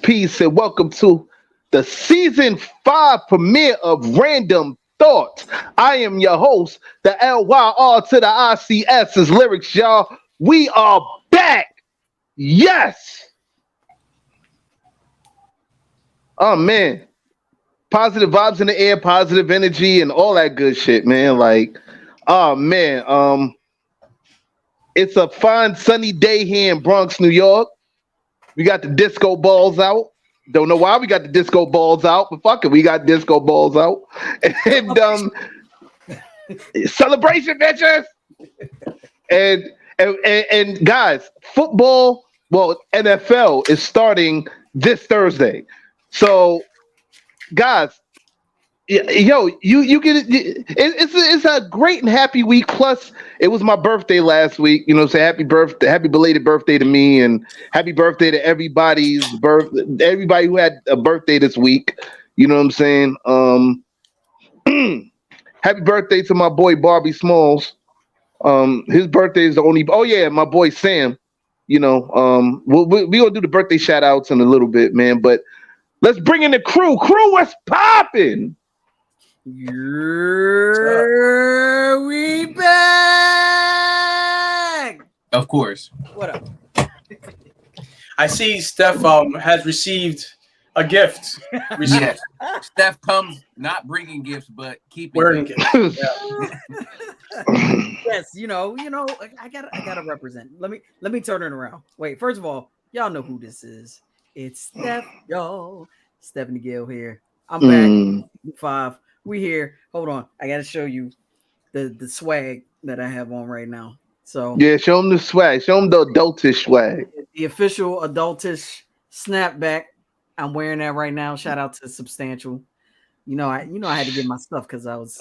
Peace, and welcome to the season 5 premiere of Randumb Thoughtz. I am your host, the LYR to the ICS's lyrics, y'all. We are back. Yes. Oh man, positive vibes in the air, positive energy, and all that good shit, man. Like, oh man, it's a fine sunny day here in Bronx, New York. We got the disco balls out. Don't know why we got the disco balls out, but fuck it, we got disco balls out. And celebration, bitches. And guys, football, well, NFL is starting this Thursday. So, guys, yo, you get it. It's a great and happy week. Plus, it was my birthday last week. You know, say happy belated birthday to me, and happy birthday to everybody who had a birthday this week. You know what I'm saying? Happy birthday to my boy Barbie Smalls. His birthday is the only. Oh yeah, my boy Sam. You know, we gonna do the birthday shout outs in a little bit, man. But let's bring in the crew. Crew, what's popping? We back. Of course. What up? I see Steph has received a gift. Yes. Steph comes not bringing gifts, but keeping wearing gifts. Yeah. Yes, you know, I gotta represent. Let me turn it around. Wait, first of all, y'all know who this is. It's Steph, y'all. Stephanie Gill here. I'm back. 5. We here. Hold on. I gotta show you the swag that I have on right now. So yeah, show them the swag. Show them the adultish swag. The official adultish snapback. I'm wearing that right now. Shout out to Substantial. I had to get my stuff because I was,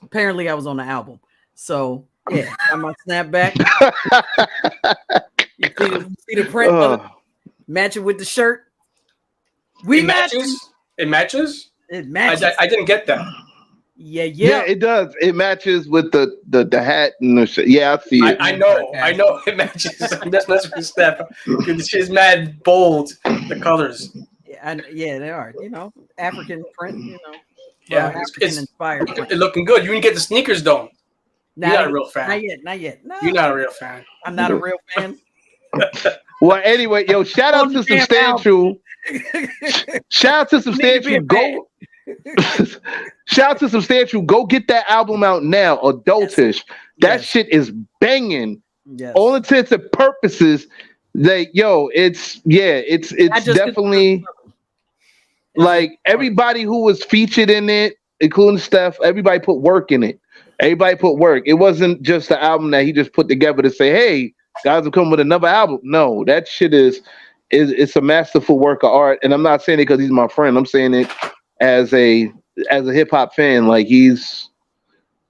apparently I was on the album. So yeah, got my snapback. you see the print, match it with the shirt. It matches. It matches. It matches. I didn't get that. Yeah, it does. It matches with the hat and the shit. Yeah, I see it. I know it matches. That's with Steph. She's mad bold. The colors. Yeah, they are. African print. Yeah, African inspired. It's looking good. You didn't get the sneakers though. You're not a real fan. Not yet. No. You're not a real fan. I'm not a real fan. Well, anyway, yo, shout out to Substantial. Shout out to Substantial. Go. Shout out to Substantial. Go get that album out now. Adultish. That shit is banging. Yes. All intents and purposes. It's definitely like everybody who was featured in it, including Steph. Everybody put work in it. Everybody put work. It wasn't just the album that he just put together to say, "Hey, guys, will come with another album." No, that shit is it's a masterful work of art. And I'm not saying it because he's my friend. I'm saying it as a hip hop fan. Like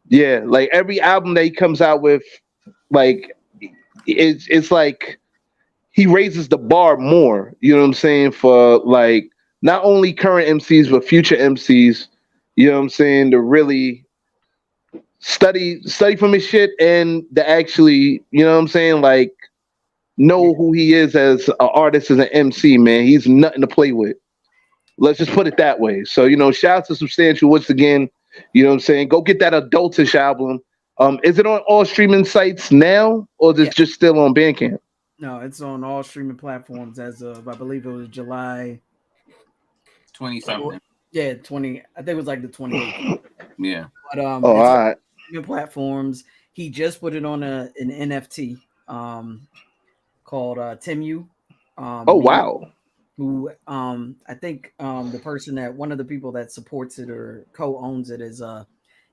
like every album that he comes out with, like it's like he raises the bar more. You know what I'm saying? For like not only current MCs but future MCs. You know what I'm saying? To really study from his shit and to actually, you know what I'm saying, like know who he is as an artist, as an MC, man. He's nothing to play with. Let's just put it that way. So, shout out to Substantial once again. You know what I'm saying? Go get that Adultish album. Is it on all streaming sites now, or is it just still on Bandcamp? No, it's on all streaming platforms as of, I believe it was July 20 something. Yeah, 20. I think it was like the 28th. Yeah. But all right. Streaming platforms. He just put it on an NFT called Timu. Wow. Who I think the person that one of the people that supports it or co-owns it is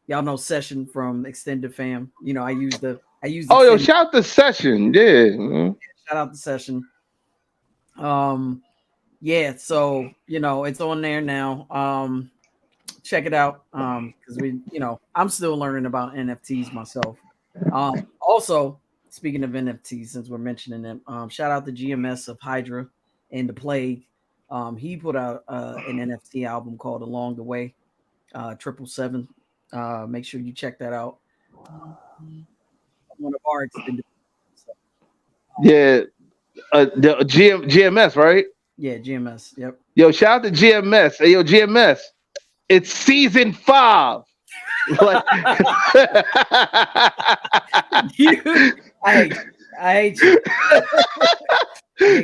y'all know Session from Extended Fam. You know, I use yo, shout out to Session. Yeah. Shout out to Session. Yeah, so you know it's on there now. Check it out. Because I'm still learning about NFTs myself. Also, speaking of NFTs, since we're mentioning them, shout out to GMS of Hydra and the Plague. He put out an NFT album called Along the Way, 777. Make sure you check that out. One of our extended. Yeah, the GMS, right? Yeah, GMS. Yep. Yo, shout out to GMS. Hey, yo, GMS. It's season 5. Like, I hate you.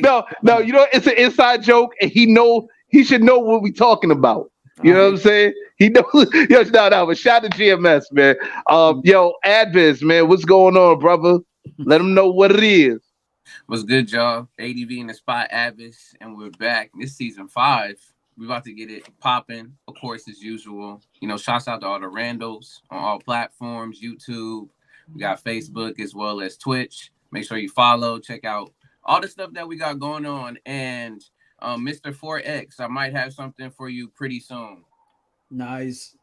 No, you know, it's an inside joke, and he should know what we talking about. You know what I'm saying? He knows. Yo, no, but shout out to GMS, man. Yo, Adviz, man, what's going on, brother? Let them know what it is. What's good, y'all? ADV in the spot, Adviz, and we're back. This season 5. We're about to get it popping, of course, as usual. You know, shouts out to all the randos on all platforms, YouTube. We got Facebook as well as Twitch. Make sure you follow, check out all the stuff that we got going on. And Mr. 4X, I might have something for you pretty soon. Nice.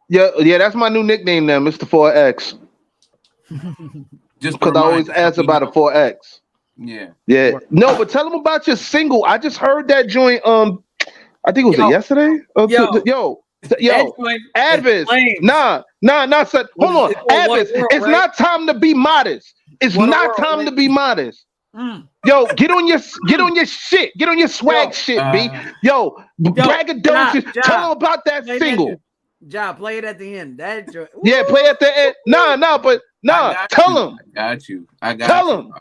Yeah, that's my new nickname now, Mr. 4X. Just because I always ask about a 4X. Yeah. No, but tell them about your single. I just heard that joint. I think it was yesterday. Yo, Adviz. Nah. Son. Hold on, Adviz. It's not time to be modest. It's not time to be modest. Yo, get on your shit. Get on your swag shit, B. Yo, braggadocious. Tell them about that single. Play it at the end. Yeah, play at the end. Tell them. I got tell you. them.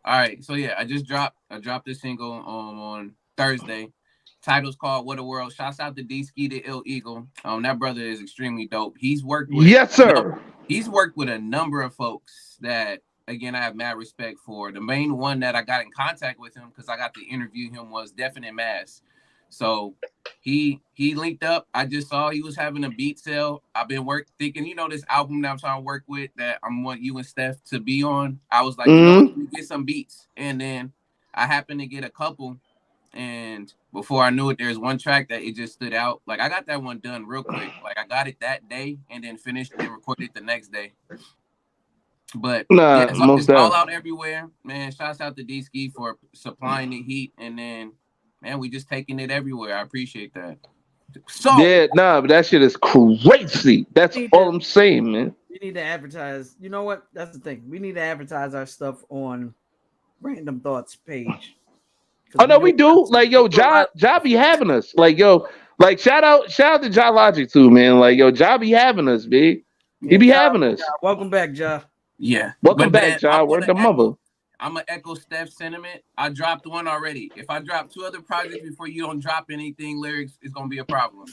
All right. So yeah, I dropped this single on Thursday. Title's called What a World. Shouts out to D-Ski the Ill Eagle. That brother is extremely dope. He's worked with He's worked with a number of folks that, again, I have mad respect for. The main one that I got in contact with him because I got to interview him was Definite Mass. So he linked up. I just saw he was having a beat sale. I've been thinking, this album that I'm trying to work with that I want you and Steph to be on. I was like, let me get some beats. And then I happened to get a couple. And before I knew it, there's one track that it just stood out. Like, I got that one done real quick. Like, I got it that day and then finished and recorded it the next day. But it's all out everywhere, man. Shouts out to D-Ski for supplying the heat. And then, man, we just taking it everywhere. I appreciate that. So but that shit is crazy. That's all I'm saying, man. We need to advertise. You know what? That's the thing. We need to advertise our stuff on Randumb Thoughtz page. Oh no, we do. Like, yo, Ja be having us. Like, yo, like shout out to Ja Logic too, man. Like, yo, Ja be having us, B. He be having us. Welcome back, Ja. Yeah. Welcome back, Ja. Word the mother. I'm gonna echo Steph's sentiment. I dropped one already. If I drop 2 other projects before you don't drop anything, lyrics, it's gonna be a problem.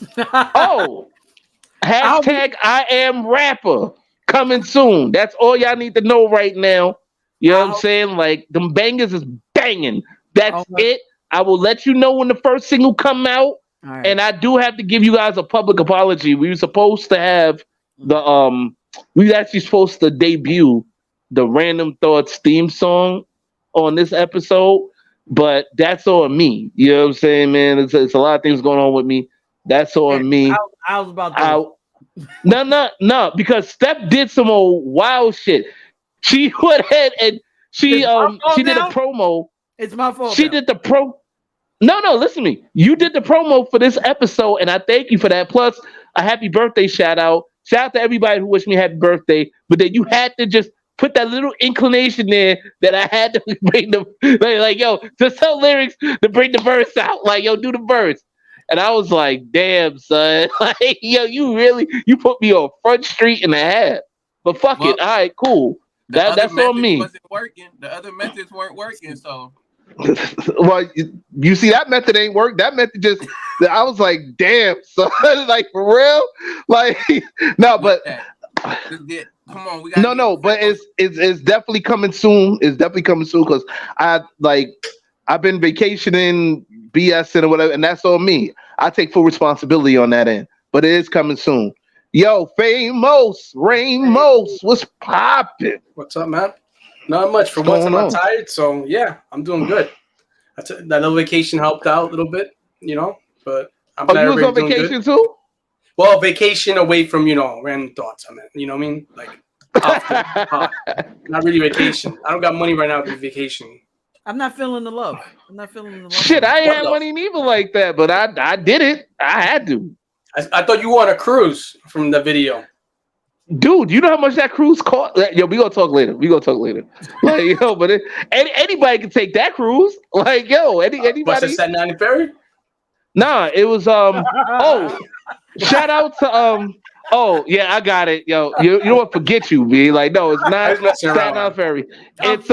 Hashtag I am rapper coming soon. That's all y'all need to know right now. You know what I'm saying? Like, them bangers is banging. That's it. I will let you know when the first single come out. Right. And I do have to give you guys a public apology. We were supposed to have we were actually supposed to debut the Randumb Thoughtz theme song on this episode, but that's on me. You know what I'm saying, man? It's a lot of things going on with me. That's on me. I was about to No, because Steph did some old wild shit. She went ahead and she did a promo. It's my fault. She did the pro. No, listen to me. You did the promo for this episode, and I thank you for that. Plus, a happy birthday shout out. Shout out to everybody who wished me happy birthday. But then you had to just put that little inclination there that I had to bring the like yo, just tell lyrics to bring the verse out. Like, yo, do the verse. And I was like, damn, son. Like, yo, you put me on Front Street and a half. But fuck it. All right, cool. That's on me. Wasn't working. The other methods weren't working, so. Well, you see, that method ain't work. That method just, I was like, damn, son. Like, for real? Like, no, but. Come on, we got no, but it's definitely coming soon. It's definitely coming soon because I've been vacationing, BS and whatever, and that's on me. I take full responsibility on that end, but it is coming soon. Yo, Ramos, what's popping? What's up, man? Not much. For once, I'm not tired, so yeah, I'm doing good. That little vacation helped out a little bit, but I'm you was on vacation too? Well, vacation away from, Random Thoughts. I mean, you know what I mean? Like, not really vacation. I don't got money right now to be vacation. I'm not feeling the love. Shit, I ain't had money neither like that, but I did it. I had to. I thought you were on a cruise from the video. Dude, you know how much that cruise cost? Yo, we gonna talk later. Like, yo, but anybody can take that cruise. Like, yo, anybody. What's the Staten Island ferry? Nah, it was shout out to oh yeah, I got it. Yo, you know what? Forget you, B. Like, no, it's not Staten Island ferry. It's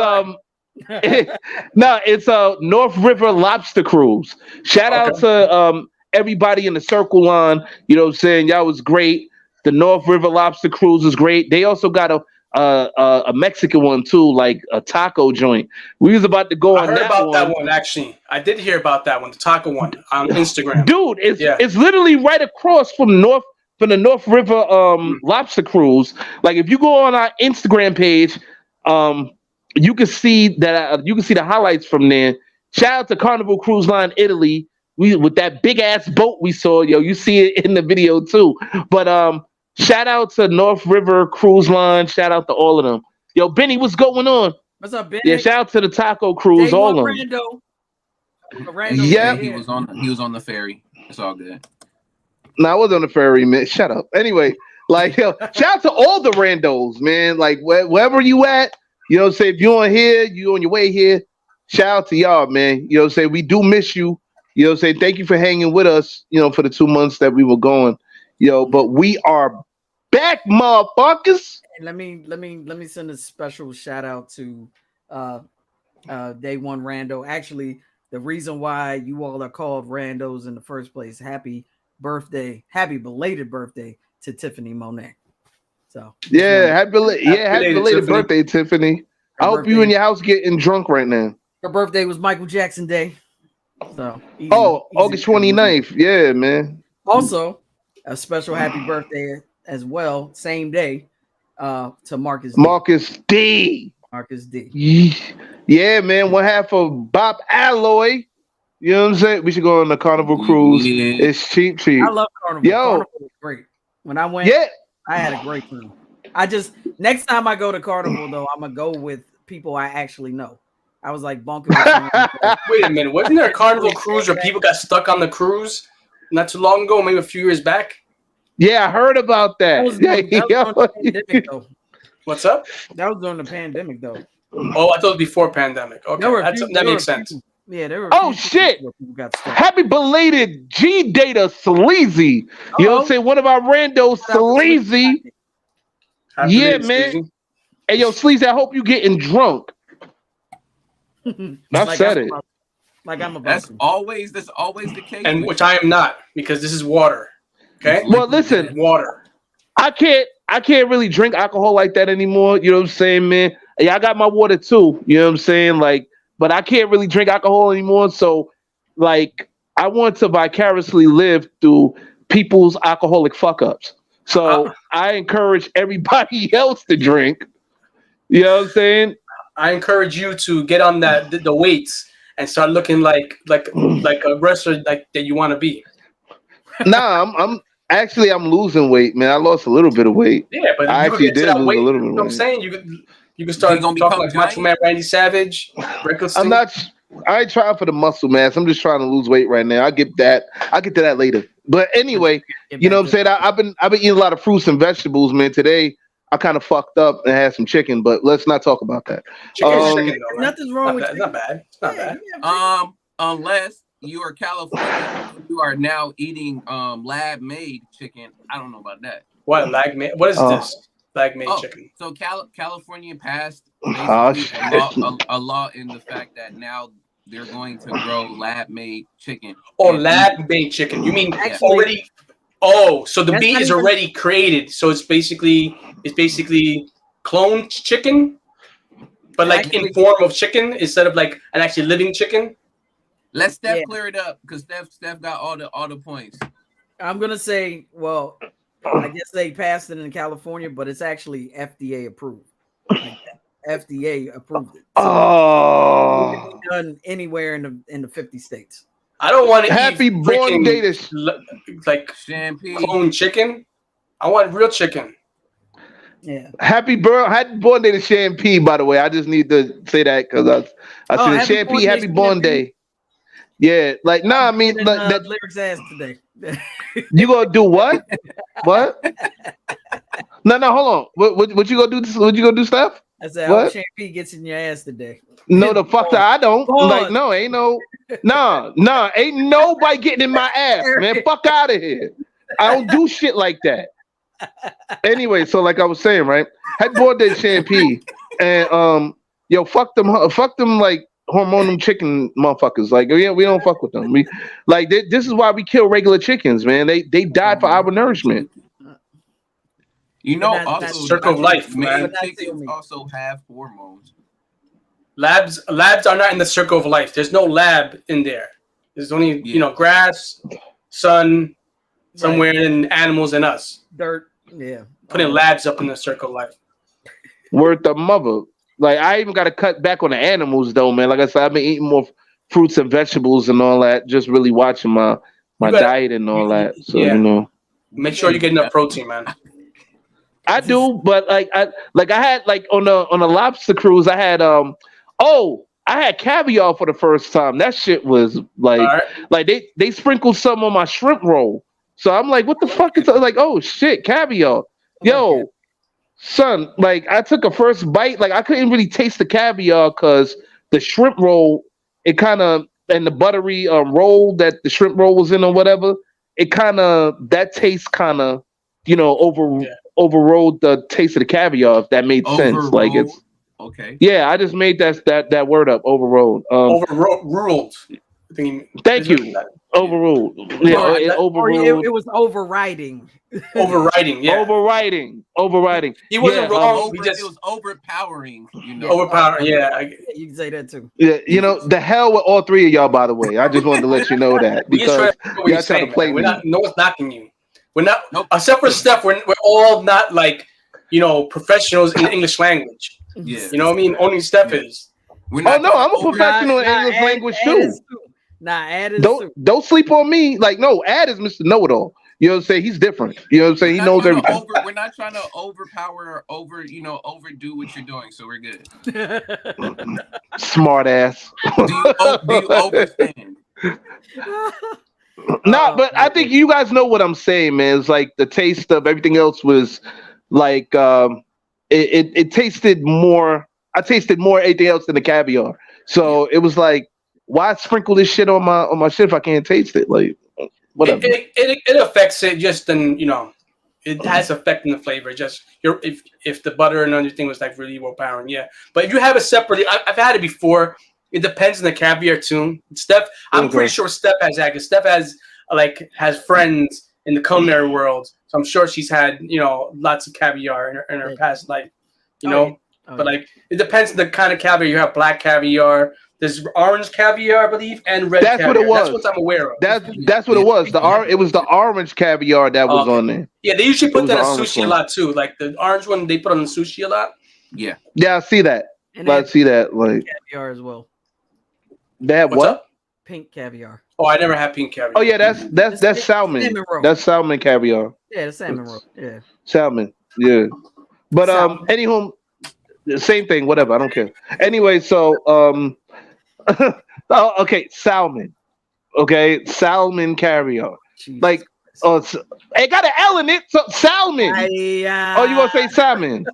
it's a North River lobster cruise. Shout out to everybody in the Circle Line. You know what I'm saying? Y'all was great. The North River lobster cruise was great. They also got a Mexican one too, like a taco joint. We was about to go on that one. I heard about that one, actually. I did hear about that one, the taco one on Instagram. Dude, it's literally right across from the North River lobster cruise. Like, if you go on our Instagram page, you can see that you can see the highlights from there. Shout out to Carnival Cruise Line Italy. With that big ass boat we saw, yo, you see it in the video too. But shout out to North River Cruise Line. Shout out to all of them. Yo, Benny, what's going on? What's up, Benny? Yeah, shout out to the taco cruise, all of them. Yeah, he was on the ferry. It's all good. No, I wasn't on the ferry, man. Shut up. Anyway, like, yo, shout out to all the randos, man. Like, wherever you at, you know what I'm saying? If you're on here, you on your way here, shout out to y'all, man. You know what I'm saying? We do miss you. You know what I'm saying? Thank you for hanging with us, for the 2 months that we were going. But we are back, motherfuckers. Let me send a special shout out to Day One Rando. Actually, the reason why you all are called Randos in the first place. Happy belated birthday to Tiffany Monet. So happy belated birthday, Tiffany. I hope you in your house getting drunk right now. Her birthday was Michael Jackson Day. So August 29th. Yeah, man. Also, a special happy birthday as well, same day, to Marcus D. Marcus D. Yeah, man. One half of Bob Alloy. You know what I'm saying? We should go on the Carnival cruise. Yeah. It's cheap. I love Carnival. Carnival was great. When I went, I had a great time. Next time I go to Carnival though, I'm gonna go with people I actually know. I was like bunking. Wait a minute, wasn't there a Carnival cruise where people got stuck on the cruise not too long ago, maybe a few years back? Yeah, I heard about that. That was during the pandemic, though. What's up? That was during the pandemic, though. Oh, I thought it was before pandemic. Okay, that makes sense. Yeah, there were. Oh shit! Happy belated G Data Sleazy. You know what I'm saying? One of our randos, Sleazy. Yeah, man. Hey, yo, Sleazy, I hope you getting drunk. I said it. That's always the case. And which I am not, because this is water. Okay. Well, listen, water. I can't really drink alcohol like that anymore. You know what I'm saying, man? Yeah, I got my water too. You know what I'm saying? Like, but I can't really drink alcohol anymore. So, like, I want to vicariously live through people's alcoholic fuck ups. So I encourage everybody else to drink. You know what I'm saying? I encourage you to get on the weights and start looking like a wrestler that you want to be. Nah, I'm losing weight, man. I lost a little bit of weight. Yeah, but I actually did lose a little bit of weight. You know what I'm saying? You can start talking like Macho Man Randy Savage. I ain't trying for the muscle mass. I'm just trying to lose weight right now. I'll get to that later. But anyway, you know what I'm saying? I've been eating a lot of fruits and vegetables, man. Today I kind of fucked up and had some chicken, but let's not talk about that. Nothing's wrong with that. It's not bad. It's not bad. Unless you are California, you are now eating lab-made chicken. I don't know about that. What lab-made? What is this? Lab-made chicken. So California passed basically a law in the fact that now they're going to grow lab-made chicken. Oh, lab-made chicken. You mean already? Oh, so the meat is already created. So it's basically cloned chicken, but like in form of chicken instead of like an actually living chicken. Let Steph clear it up because Steph got all the points. I'm gonna say, well, I guess they passed it in California, but it's actually FDA approved. Like FDA approved it. So it can be done anywhere in the 50 states. I don't want to Happy born day to like champagne clone chicken. I want real chicken. Yeah. Happy born day to Champagne, by the way. I just need to say that because I said Champagne, happy born day. Yeah, like I mean like that lyrics ass today. You gonna do what? What? No, hold on. What you gonna do? What you gonna do, Steph? I said, I hope Champagne gets in your ass today. No, the fuck I don't. Like, no, ain't no, ain't nobody getting in my ass, man. Fuck out of here. I don't do shit like that. Anyway, so like I was saying, right? Had born day Champagne, and yo, fuck them like hormonal chicken motherfuckers. Like, we don't fuck with them. We like this is why we kill regular chickens, man. They died for our nourishment. You know, also circle of life, man. Chickens also have hormones. Labs are not in the circle of life. There's no lab in there. There's only grass, sun, somewhere in animals and us. Dirt. Yeah. Putting labs up in the circle of life. Word the mother. Like, I even got to cut back on the animals, though, man. Like I said, I've been eating more fruits and vegetables and all that. Just really watching my diet and all that. So you know, make sure you get enough protein, man. I do, but I had like on a lobster cruise, I had I had caviar for the first time. That shit was like they sprinkled some on my shrimp roll. So I'm like, what the fuck is that? Like, oh shit, caviar. Yo, son, like I took a first bite, like I couldn't really taste the caviar because the shrimp roll, it kind of, and the buttery roll that the shrimp roll was in or whatever, it kind of, that taste kind of, overrode the taste of the caviar, if that made sense. Like it's okay. Yeah, I just made that word up. Overrode. Overruled. Thank you. Overruled. Yeah, overruled. It was overriding. Overriding. Yeah. Overriding. He wasn't wrong. It was overpowering. Overpowering. Yeah. You can say that too. Yeah. The hell with all three of y'all. By the way, I just wanted to let you know that because y'all trying to play me. No one's knocking you. We're not, except for Steph, we're all not like, professionals in the English language. Yeah. You know what I mean? Only Steph is. I'm a professional in English language too. Ad is don't sleep on me. Like, no, Ad is Mr. Know-it-all. You know what I'm saying? He's different. You know what I'm saying? He knows everything. We're not trying to overpower or overdo what you're doing, so we're good. Smart ass. Do you overstand? No, but I think you guys know what I'm saying, man. It's like the taste of everything else was like it tasted more. I tasted more anything else than the caviar. So it was like, why sprinkle this shit on my shit if I can't taste it? Like, whatever. It affects it just in it has effect in the flavor. Just if the butter and everything was like really overpowering, yeah. But if you have it separately, I've had it before. It depends on the caviar too. Steph, I'm pretty sure Steph has that. Because Steph has friends in the culinary world, so I'm sure she's had lots of caviar in her past life. But like it depends on the kind of caviar you have. Black caviar, there's orange caviar, I believe, and red. That's caviar. What it was. That's what I'm aware of. That's what it was. It was the orange caviar that was on there. Yeah, they usually put that in sushi a lot too. Like the orange one, they put on the sushi a lot. Yeah. Yeah, I see that. I see that. Like caviar as well. They have what? Up? Pink caviar. Oh, I never had pink caviar. Oh yeah, that's salmon. That's salmon caviar. Yeah, the salmon roll. Yeah. Salmon. Yeah. But anywho, same thing. Whatever. I don't care. Anyway, so okay, salmon. Okay, salmon caviar. Jesus. Like, it got an L in it. So salmon. Oh, you gonna say salmon?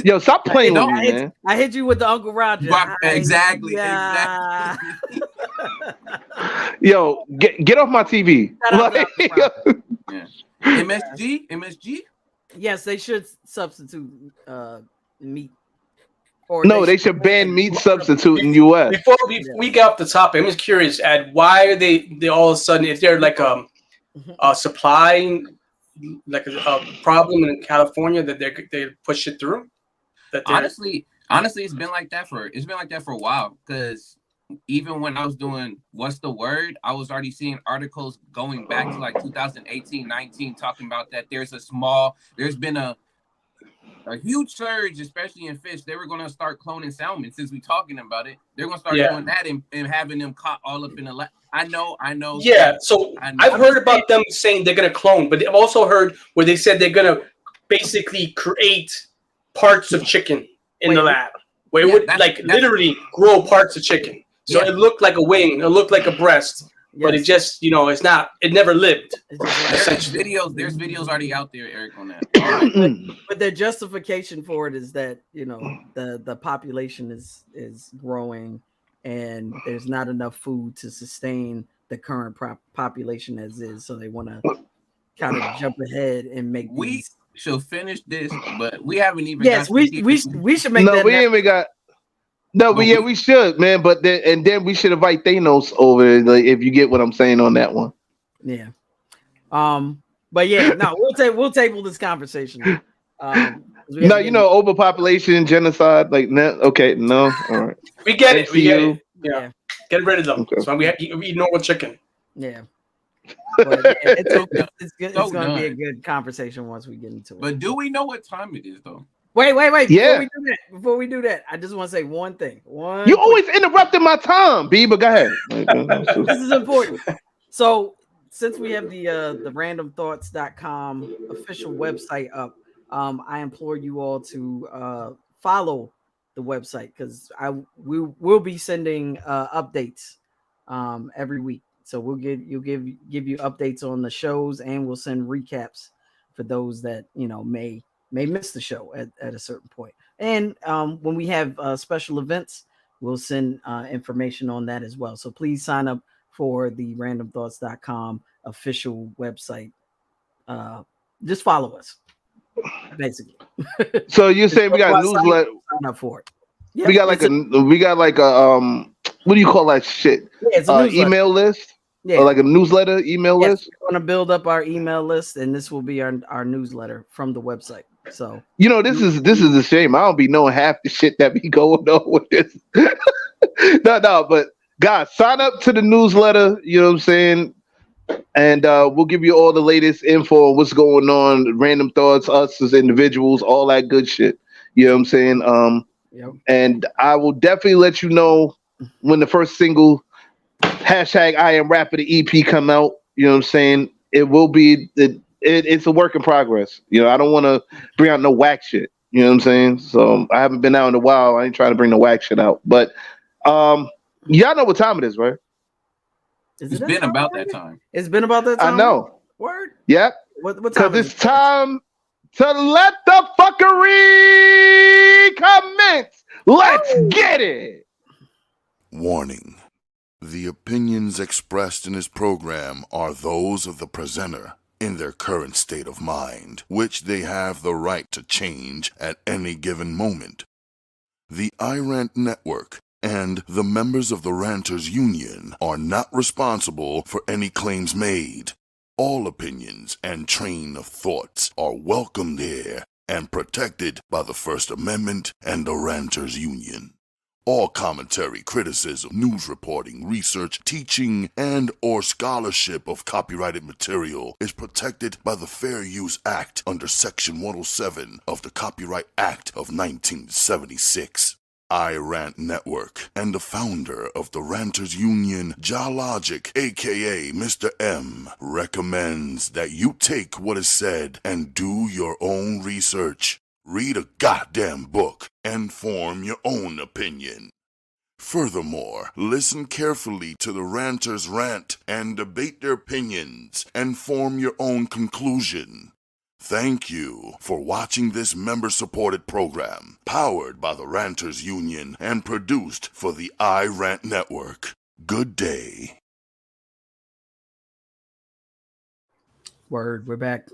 Yo, stop playing with me, man. I hit you with the Uncle Roger. Exactly. Yo, get off my TV. Yeah. MSG? Yes, they should substitute meat. Or they should ban meat substitute in U.S. Before we get off the topic, I'm just curious, Ed, why are they all of a sudden, if they're like a supply, like a problem in California that they push it through? Honestly, it's been like that for a while, because even when I was doing What's the Word, I was already seeing articles going back to like 2018-19 talking about that there's been a huge surge, especially in fish. They were going to start cloning salmon. Since we're talking about it, they're going to start doing that and having them caught all up in the lab. I know. Yeah, so I've heard about them saying they're going to clone, but I've also heard where they said they're going to basically create parts of chicken in the lab, where it would literally grow parts of chicken. So it looked like a wing, it looked like a breast, but it just, it's not. It never lived. There's videos already out there, Eric, on that. But their justification for it is that the population is growing, and there's not enough food to sustain the current population as is. So they want to kind of jump ahead and make. We should finish this, but we haven't even. Yes, we should make. No, we ain't got. No, but we should, man. But then we should invite Thanos over, like, if you get what I'm saying on that one. Yeah. But yeah, no, we'll table this conversation. No, overpopulation, genocide, like okay, no, all right. We get it. Yeah. Get rid of them. Okay. So we eat normal chicken. Yeah. But it's going to be a good conversation once we get into it. But do we know what time it is, though? Wait. Yeah. Before we do that, I just want to say one thing. You always interrupting my time, B, but go ahead. This is important. So, since we have the RandumbThoughtzTalkSeries.com official website up, I implore you all to follow the website, because we will be sending updates every week. So we'll give you updates on the shows, and we'll send recaps for those that may miss the show at a certain point. And when we have special events, we'll send information on that as well. So please sign up for the RandumbThoughts.com official website. Just follow us, basically. So you say we got a newsletter? Sign up for it. Yep, we got like a what do you call that shit? Yeah, it's a email list. Yeah, or like a newsletter email list. We're going to build up our email list, and this will be our newsletter from the website. So this is a shame. I don't be knowing half the shit that be going on with this. No, but guys, sign up to the newsletter. You know what I'm saying? And we'll give you all the latest info on what's going on, random thoughts, us as individuals, all that good shit. You know what I'm saying? And I will definitely let you know when the first single #I Am Rapper the EP come out. You know what I'm saying? It will be it's a work in progress. I don't want to bring out no whack shit. You know what I'm saying? So I haven't been out in a while. I ain't trying to bring the whack shit out. But y'all know what time it is, right? It's been about that time. It's been about that time. I know. Word. Yep. What time? Because it's time to let the fuckery commence. Let's get it. Warning. The opinions expressed in this program are those of the presenter in their current state of mind, which they have the right to change at any given moment. The iRant Network and the members of the Ranters Union are not responsible for any claims made. All opinions and train of thoughts are welcomed here and protected by the First Amendment and the Ranters Union. All commentary, criticism, news reporting, research, teaching, and or scholarship of copyrighted material is protected by the Fair Use Act under Section 107 of the Copyright Act of 1976. iRant Network and the founder of the Ranters Union, Jalogic, aka Mr. M, recommends that you take what is said and do your own research. Read a goddamn book and form your own opinion. Furthermore, listen carefully to the ranters rant and debate their opinions and form your own conclusion. Thank you for watching this member-supported program, powered by the Ranters Union and produced for the iRant Network. Good day. Word, we're back.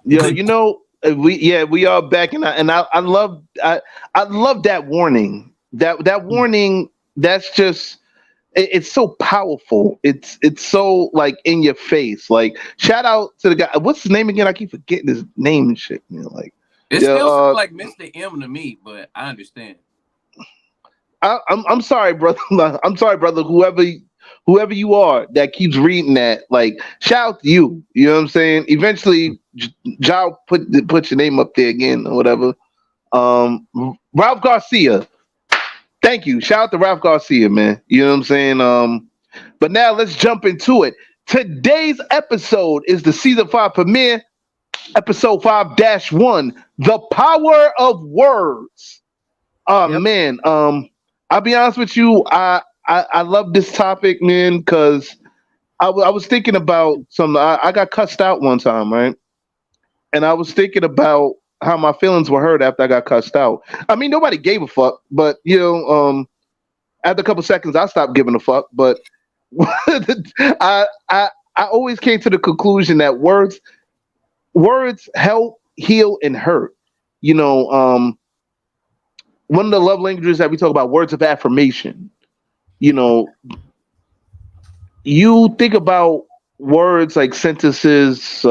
Yo, we are back, and I love that warning. That warning. That's just. It's so powerful. It's so like in your face. Like, shout out to the guy. What's his name again? I keep forgetting his name and shit. Like, it still sounds like Mr. M to me, but I understand. I'm sorry, brother. I'm sorry, brother. Whoever you are that keeps reading that, like, shout out to you. You know what I'm saying? Eventually, Jao put your name up there again or whatever. Ralph Garcia. Thank you. Shout out to Ralph Garcia, man. You know what I'm saying? But now let's jump into it. Today's episode is the season 5 premiere, episode 5-1, The Power of Words. Man. I'll be honest with you. I love this topic, man, because I was thinking about something. I got cussed out one time, right? And I was thinking about how my feelings were hurt after I got cussed out. I mean, nobody gave a fuck, but after a couple seconds, I stopped giving a fuck. But I always came to the conclusion that words help, heal, and hurt. One of the love languages that we talk about, words of affirmation. You think about words like sentences,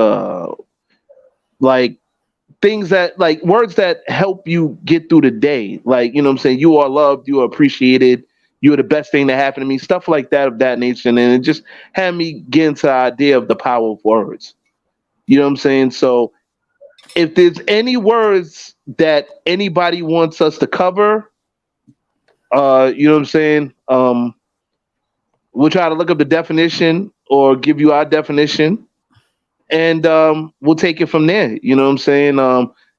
like things that, like, words that help you get through the day. Like, you know what I'm saying? You are loved, you are appreciated, you are the best thing that happened to me, stuff like that, of that nature. And it just had me get into the idea of the power of words. You know what I'm saying? So if there's any words that anybody wants us to cover, you know what I'm saying? We'll try to look up the definition or give you our definition. And we'll take it from there. You know what I'm saying?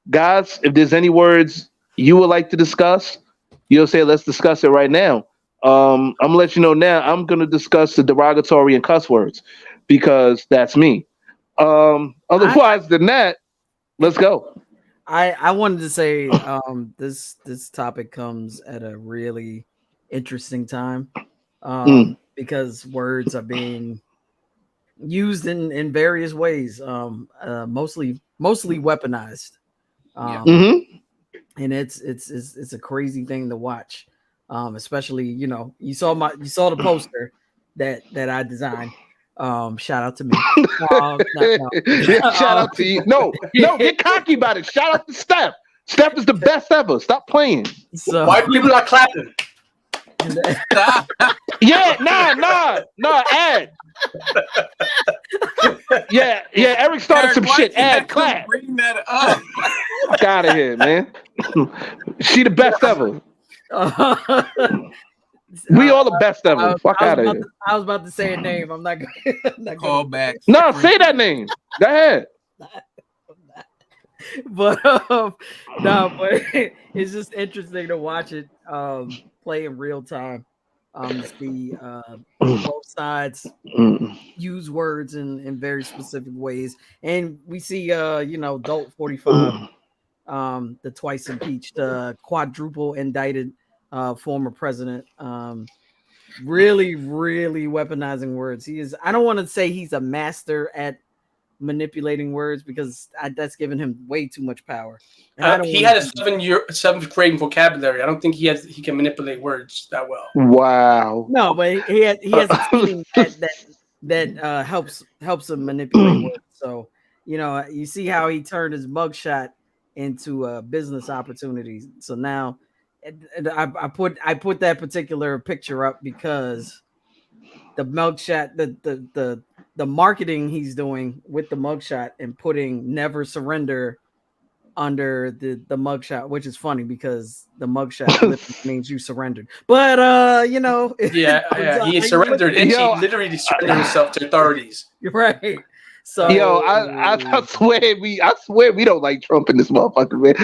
Guys, if there's any words you would like to discuss, you'll say, let's discuss it right now. I'm going to let you know now, I'm going to discuss the derogatory and cuss words because that's me. Otherwise than that, let's go. I wanted to say this topic comes at a really interesting time because words are being used in various ways, mostly weaponized, and it's a crazy thing to watch, especially you saw the poster that I designed. Shout out to me. Shout out to you. No, get cocky about it. Shout out to Steph. Steph is the best ever. Stop playing. So why people are clapping? Yeah, nah, Ed. yeah, Eric started some shit. Ed, clap. Bring that up. Fuck out of here, man. She the best ever. We all the best ever. Fuck out of here. I was about to say a name. I'm not gonna call back. No, say that name. Go ahead. But it's just interesting to watch it play in real time. To see both sides use words in very specific ways, and we see Dolt 45, the twice impeached, quadruple indicted former president, really weaponizing words. I don't want to say he's a master at manipulating words because that's giving him way too much power. He had a 7th grade vocabulary. I don't think he can manipulate words that well. Wow. No, but he has a team that helps him manipulate words. So you see how he turned his mugshot into business opportunities. So now I put that particular picture up because the mugshot, the marketing he's doing with the mugshot and putting "Never Surrender" under the mugshot, which is funny because the mugshot means you surrendered. But he surrendered. And he literally surrendered himself to authorities. You're right. So I swear we don't like Trump in this motherfucker, man.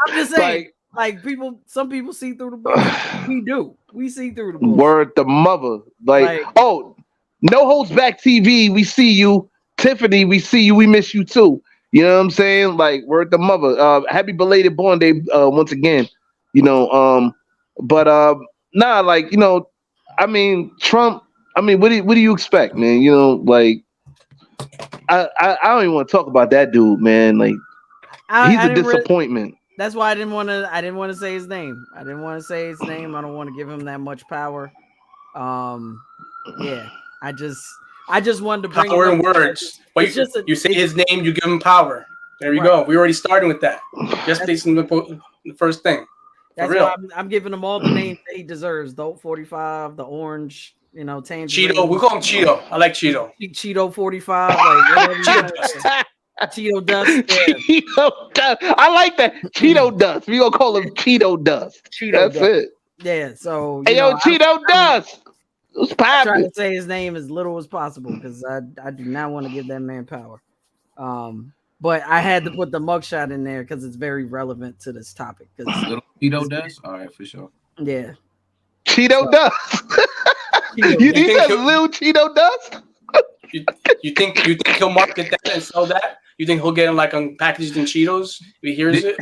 I'm just saying. Like some people see through the bullshit. We do. We see through the bullshit. Word the mother. No holds back TV. We see you. Tiffany, we see you. We miss you too. You know what I'm saying? Like, we're at the mother. Happy belated born day once again. You know, but nah, like, you know, I mean, Trump. I mean, what do you expect, man? You know, like, I don't even want to talk about that dude, man. Like, he's a disappointment. That's why I didn't want to say his name. I didn't want to say his name. I don't want to give him that much power. Yeah, I just wanted to bring power in words. But you say his name, you give him power. There you go. We're already starting with that. Just facing the first thing. That's why I'm giving him all the names that he deserves. The 45, the orange, you know, tangerine. Cheeto. We call him Cheeto. I like Cheeto. Cheeto 45. Like, whatever Cheeto dust. Yeah. Cheeto dust. I like that. Cheeto dust. We gonna call him Cheeto dust. That's it. Yeah. So hey, yo, Cheeto dust. What's poppin'? I'm trying to say his name as little as possible because I do not want to give that man power. But I had to put the mugshot in there because it's very relevant to this topic. Little Cheeto dust. All right, for sure. Yeah. Cheeto dust. You said little Cheeto dust. You think he'll market that and sell that? You think he'll get them like unpackaged in Cheetos if he hears it?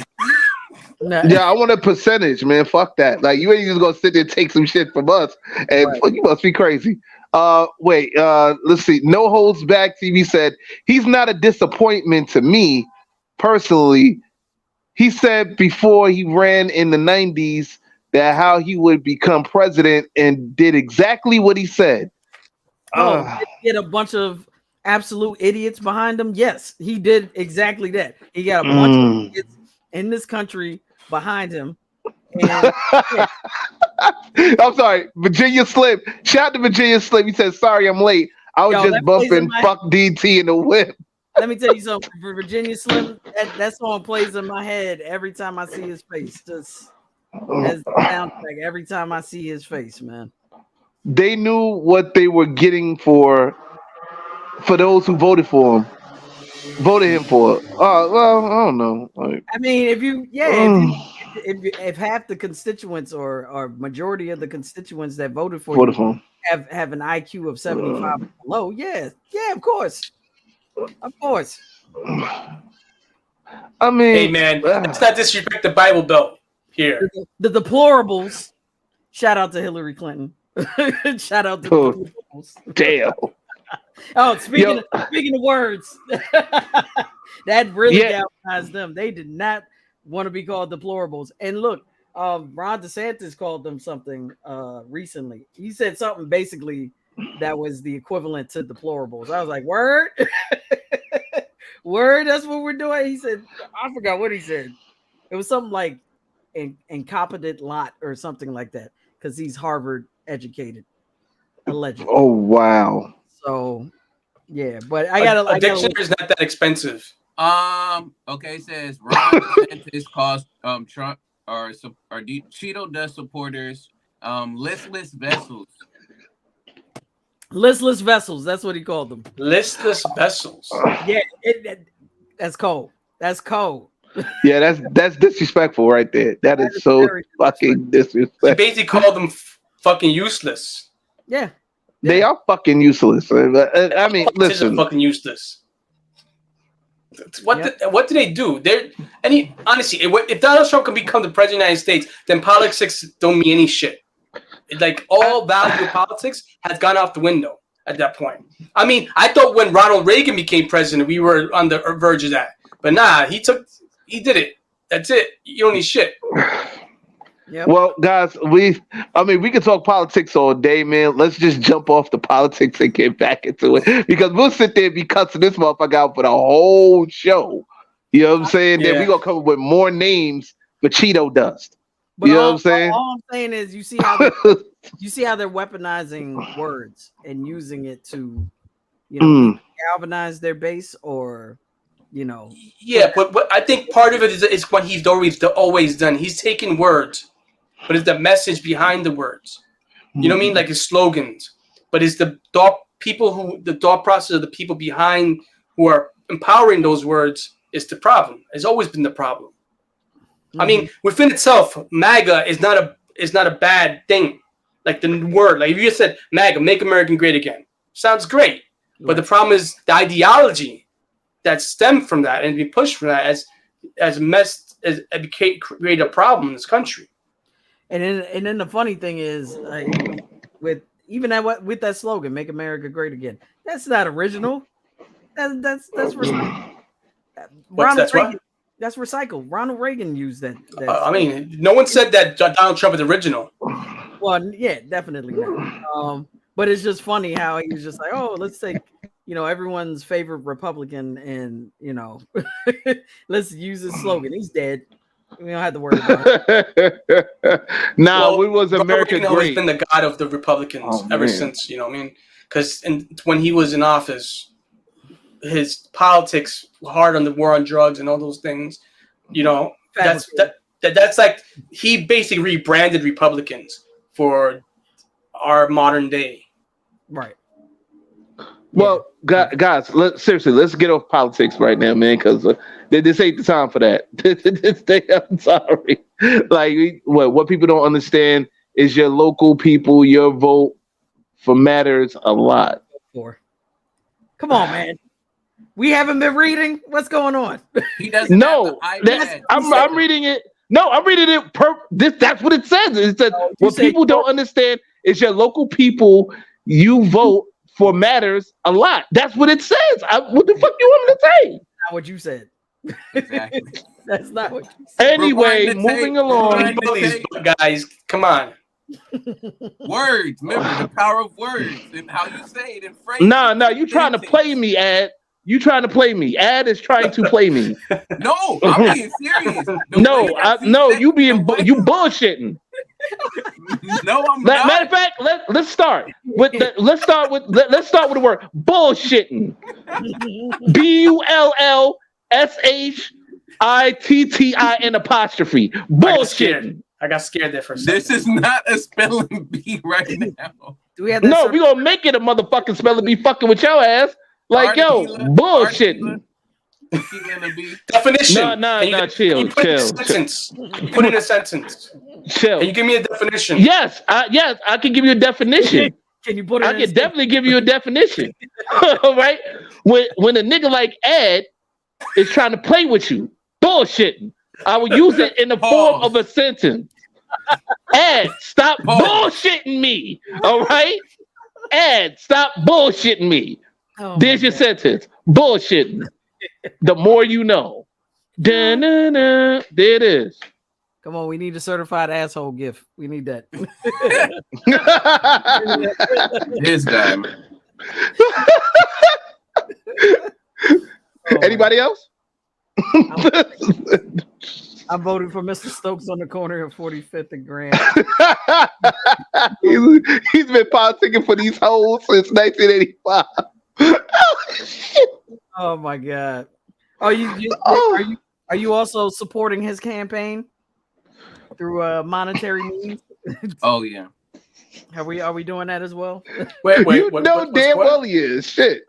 No. Yeah, I want a percentage, man. Fuck that. Like, you ain't just gonna sit there and take some shit from us. And right. You must be crazy. Wait, let's see. No Holds Back TV said he's not a disappointment to me personally. He said before he ran in the 90s that how he would become president and did exactly what he said. Get a bunch of absolute idiots behind him. Yes, he did exactly that. He got a bunch of idiots in this country behind him. And, I'm sorry, Virginia Slim. Shout out to Virginia Slim. He said, "Sorry, I'm late. I was just bumping fuck DT in the whip." Let me tell you something. For Virginia Slim, that song plays in my head every time I see his face. Just as the soundtrack every time I see his face, man. They knew what they were getting for those who voted for him. Voted him for. Well, I don't know. Like, I mean, if half the constituents or majority of the constituents that voted for you have an IQ of 75 or below, yeah, of course. I mean, hey man, let's not disrespect the Bible Belt here. The deplorables. Shout out to Hillary Clinton. Shout out to the deplorables. Damn. Oh, speaking of words, that really galvanized them. They did not want to be called deplorables. And look, Ron DeSantis called them something recently. He said something basically that was the equivalent to deplorables. I was like, word? Word, that's what we're doing. He said, I forgot what he said. It was something like incompetent lot or something like that, because he's Harvard educated, allegedly. Oh, wow. So, yeah, but I gotta. A dictionary is not that expensive. Okay, it says Ron DeSantis calls Trump or Cheeto dust supporters listless vessels. Listless vessels. That's what he called them. Listless vessels. Yeah, that's cold. That's cold. Yeah, that's disrespectful right there. That is so fucking disrespectful. He basically called them fucking useless. Yeah. They are fucking useless. I mean, listen. Fucking useless. What do they do? Honestly, if Donald Trump can become the president of the United States, then politics don't mean any shit. Like, all value of politics has gone out the window at that point. I mean, I thought when Ronald Reagan became president, we were on the verge of that. But nah, he did it. That's it. You don't need shit. Yep. Well, guys, we can talk politics all day, man. Let's just jump off the politics and get back into it, because we'll sit there and be cussing this motherfucker out for the whole show. You know what I'm saying? Yeah. Then we're going to come up with more names for Cheeto dust. But you know what I'm saying? All I'm saying is you see how they're weaponizing words and using it to, galvanize their base, or, Yeah, but I think part of it is what he's always done. He's taken words, but it's the message behind the words. You know what I mean? Like his slogans. But it's the thought process of the people behind who are empowering those words is the problem. It's always been the problem. I mean, within itself, MAGA is not a bad thing. Like the word, like if you just said MAGA, make America great again, sounds great. But the problem is the ideology that stemmed from that and be pushed from that created a problem in this country. And then the funny thing is, with that slogan, "Make America Great Again," that's not original. That's recycled. That's recycled. Ronald Reagan used that. I mean, no one said that Donald Trump is original. Well, yeah, definitely not. But it's just funny how he was just like, "Oh, let's take, everyone's favorite Republican, and let's use his slogan. He's dead. We don't have to worry about it." We was America Great. Always been the god of the Republicans ever since. Because when he was in office, his politics hard on the war on drugs and all those things. That's like he basically rebranded Republicans for our modern day. Right. Well, guys, let's get off politics right now, man, because this ain't the time for that. I'm sorry. Like, what people don't understand is your local people, your vote matters a lot. Come on, man. We haven't been reading. What's going on? He doesn't. I'm reading it. No, I'm reading it. That's what it says. It says what people don't understand is your local people. You vote for matters a lot. That's what it says. What the fuck you want me to say? Not what you said. Exactly. That's not what you said. Anyway, moving along. Guys, come on. Words. Remember the power of words and how you say it in phrase. No, you trying to play me, Ad. You trying to play me. Ad is trying to play me. No, I'm being serious. You bullshitting. No, I'm not. Matter of fact, let's start with let's start with the word bullshitting. BULLSHITTIN bullshitting. I got scared there for a second. This is not a spelling bee right now. We gonna make it a motherfucking spelling bee fucking with your ass. Like, bullshitting. Definition. No, chill. Put in a sentence. Chill. Can you give me a definition? Yes, I can give you a definition. Can you put it? I can definitely give you a definition. All right. When a nigga like Ed is trying to play with you, bullshitting, I will use it in the form of a sentence. Ed, stop bullshitting me. All right. Ed, stop bullshitting me. There's your sentence. Bullshitting. The more you know. Da-na-na. There it is. Come on, we need a certified asshole gift. We need that. This guy, man. Anybody else? I'm voting for Mr. Stokes on the corner of 45th and Grand. He's been politicking for these hoes since 1985. Oh my God! Are you also supporting his campaign through monetary means? Oh yeah. Are we doing that as well? Wait. Damn well he is. Shit.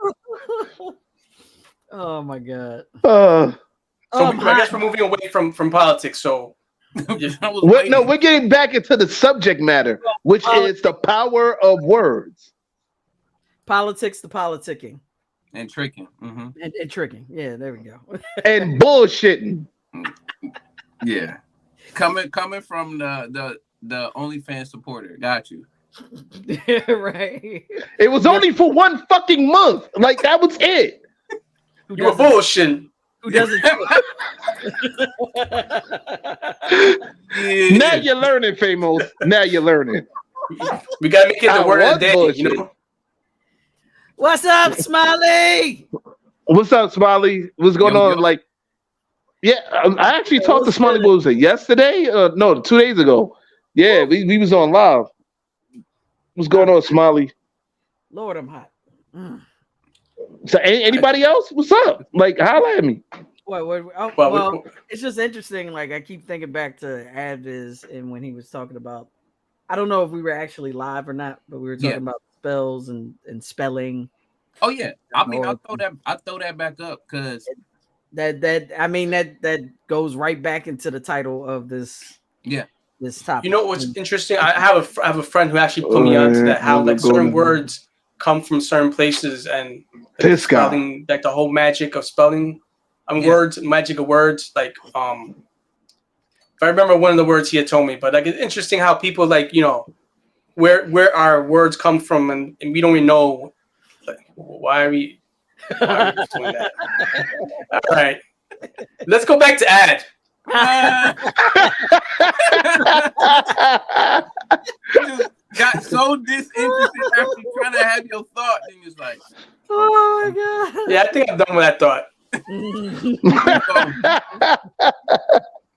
Oh my God. I guess we're moving away from politics. So we're getting back into the subject matter, which is the power of words. Politics, the politicking. And tricking. Mm-hmm. And tricking. Yeah, there we go. And bullshitting. Yeah. Coming from the OnlyFans supporter. Got you. Right. It was only for 1 fucking month. Like, that was it. You were bullshitting. Who doesn't? Yeah. Now you're learning, Famos. Now you're learning. We gotta make it the word of the day, you know? What's up, Smiley? What's up, Smiley? What's going on? Like, yeah, I actually talked to Smiley. What was it? Yesterday? No, 2 days ago. Yeah, we was on live. What's going on, Smiley? Lord, I'm hot. So, anybody else? What's up? Like, holla at me. Well, it's just interesting. Like, I keep thinking back to Adviz and when he was talking about, I don't know if we were actually live or not, but we were talking about spells and spelling. Oh yeah, I mean, I'll throw that back up because that goes right back into the title of this. Yeah, this topic. You know what's interesting? I have a friend who actually put me onto that. How like certain words come from certain places, and this spelling, like the whole magic of spelling, words, magic of words. Like, if I remember one of the words he had told me, but like it's interesting how people like where our words come from, and we don't even know like, why are we doing that? All right, let's go back to Ad. Got so disinterested after trying to have your thought, and it's like, oh my god. Yeah, I think I'm done with that thought.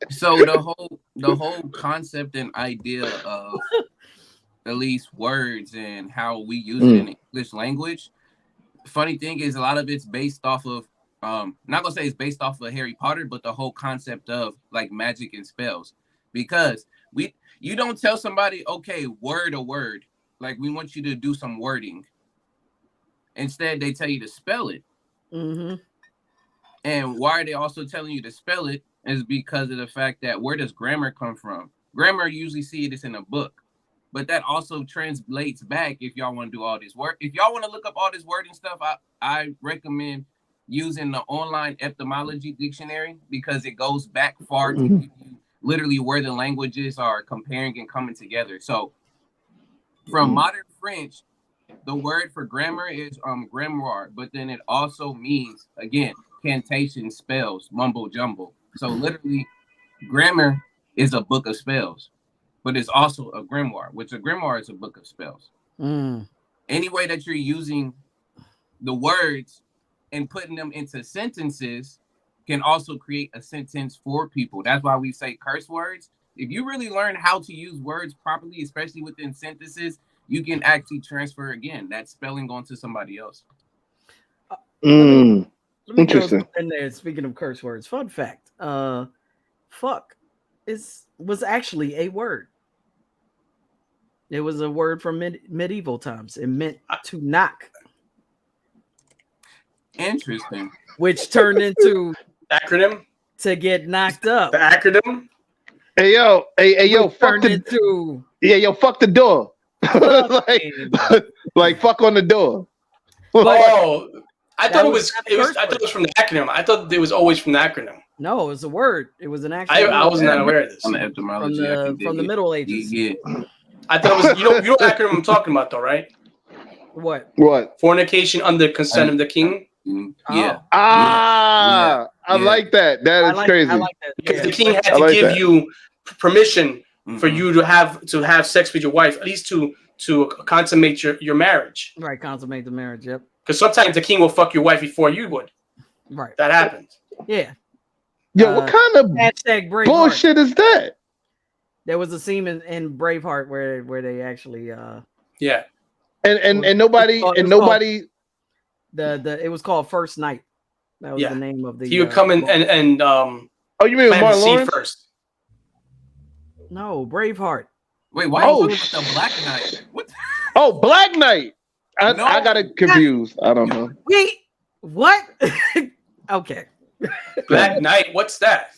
So the whole concept and idea of at least words and how we use it in English language. Funny thing is, a lot of it's based off of not gonna say it's based off of Harry Potter, but the whole concept of like magic and spells. Because you don't tell somebody, okay, word a word. Like, we want you to do some wording. Instead, they tell you to spell it. Mm-hmm. And why are they also telling you to spell it is because of the fact that where does grammar come from? Grammar, you usually see it is in a book. But that also translates back if y'all want to do all this work. If y'all want to look up all this wording stuff, I recommend using the online etymology dictionary because it goes back far to give you literally where the languages are comparing and coming together. So from modern French, the word for grammar is grimoire, but then it also means, again, cantation, spells, mumbo jumbo. So literally, grammar is a book of spells, but it's also a grimoire, which a grimoire is a book of spells. Any way that you're using the words and putting them into sentences can also create a sentence for people. That's why we say curse words. If you really learn how to use words properly, especially within sentences, you can actually transfer again that spelling onto somebody else. Let me Interesting. go in there. Speaking of curse words, fun fact: "fuck" was actually a word. It was a word from medieval times. It meant to knock. Interesting. Which turned into acronym to get knocked up. The acronym. Hey yo, fuck the into fuck the door. like fuck on the door. Oh, I thought it was from the acronym. I thought it was always from the acronym. No, it was a word. It was an actual. I was not aware of this. On the etymology, from the Middle Ages. Yeah. I thought it was you know what acronym I'm talking about though, right? What? Fornication under consent of the king. Yeah. I like that. That is crazy. I like that. Because the king had to give you permission for you to have sex with your wife, at least to consummate your marriage. Right, consummate the marriage. Yep. Because sometimes the king will fuck your wife before you would. Right. That happens. Yeah. Yo, what kind of bullshit is that? There was a scene in Braveheart where they actually yeah. And nobody it was called First Night. That was the name of the. He would come in and oh, you mean Martin Lawrence first? No, Braveheart. Wait, why? Oh, the Black Knight. What? Oh, Black Knight. I got it confused. I don't know. Wait, what? Okay. Black Knight. What's that?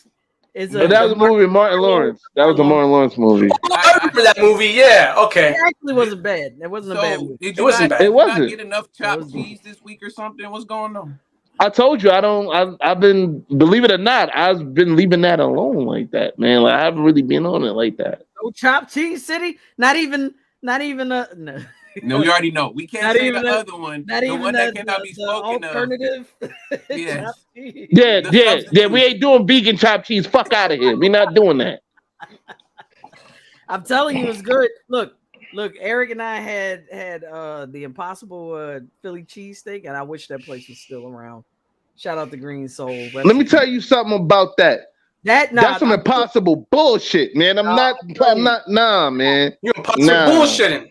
That was a movie with Martin Lawrence. That was a Martin Lawrence movie. I remember that movie. Yeah. Okay. It actually wasn't bad. It wasn't a bad movie. It wasn't bad. It wasn't. Not get enough chopped cheese this week or something? What's going on? I told you I've been, believe it or not, I've been leaving that alone like that, man. Like, I haven't really been on it like that. No chopped cheese city? Not even no. No, we already know. We can't say the other one. Not the even one that cannot be spoken alternative. Of. Yeah. We ain't doing vegan chopped cheese. Fuck out of here. We're not doing that. I'm telling you, it's good. Look. Eric and I had the Impossible Philly cheesesteak, and I wish that place was still around. Shout out to Green Soul. Let me tell you something about that. That's some impossible bullshit, man. I'm not. Nah, man. You're bullshitting.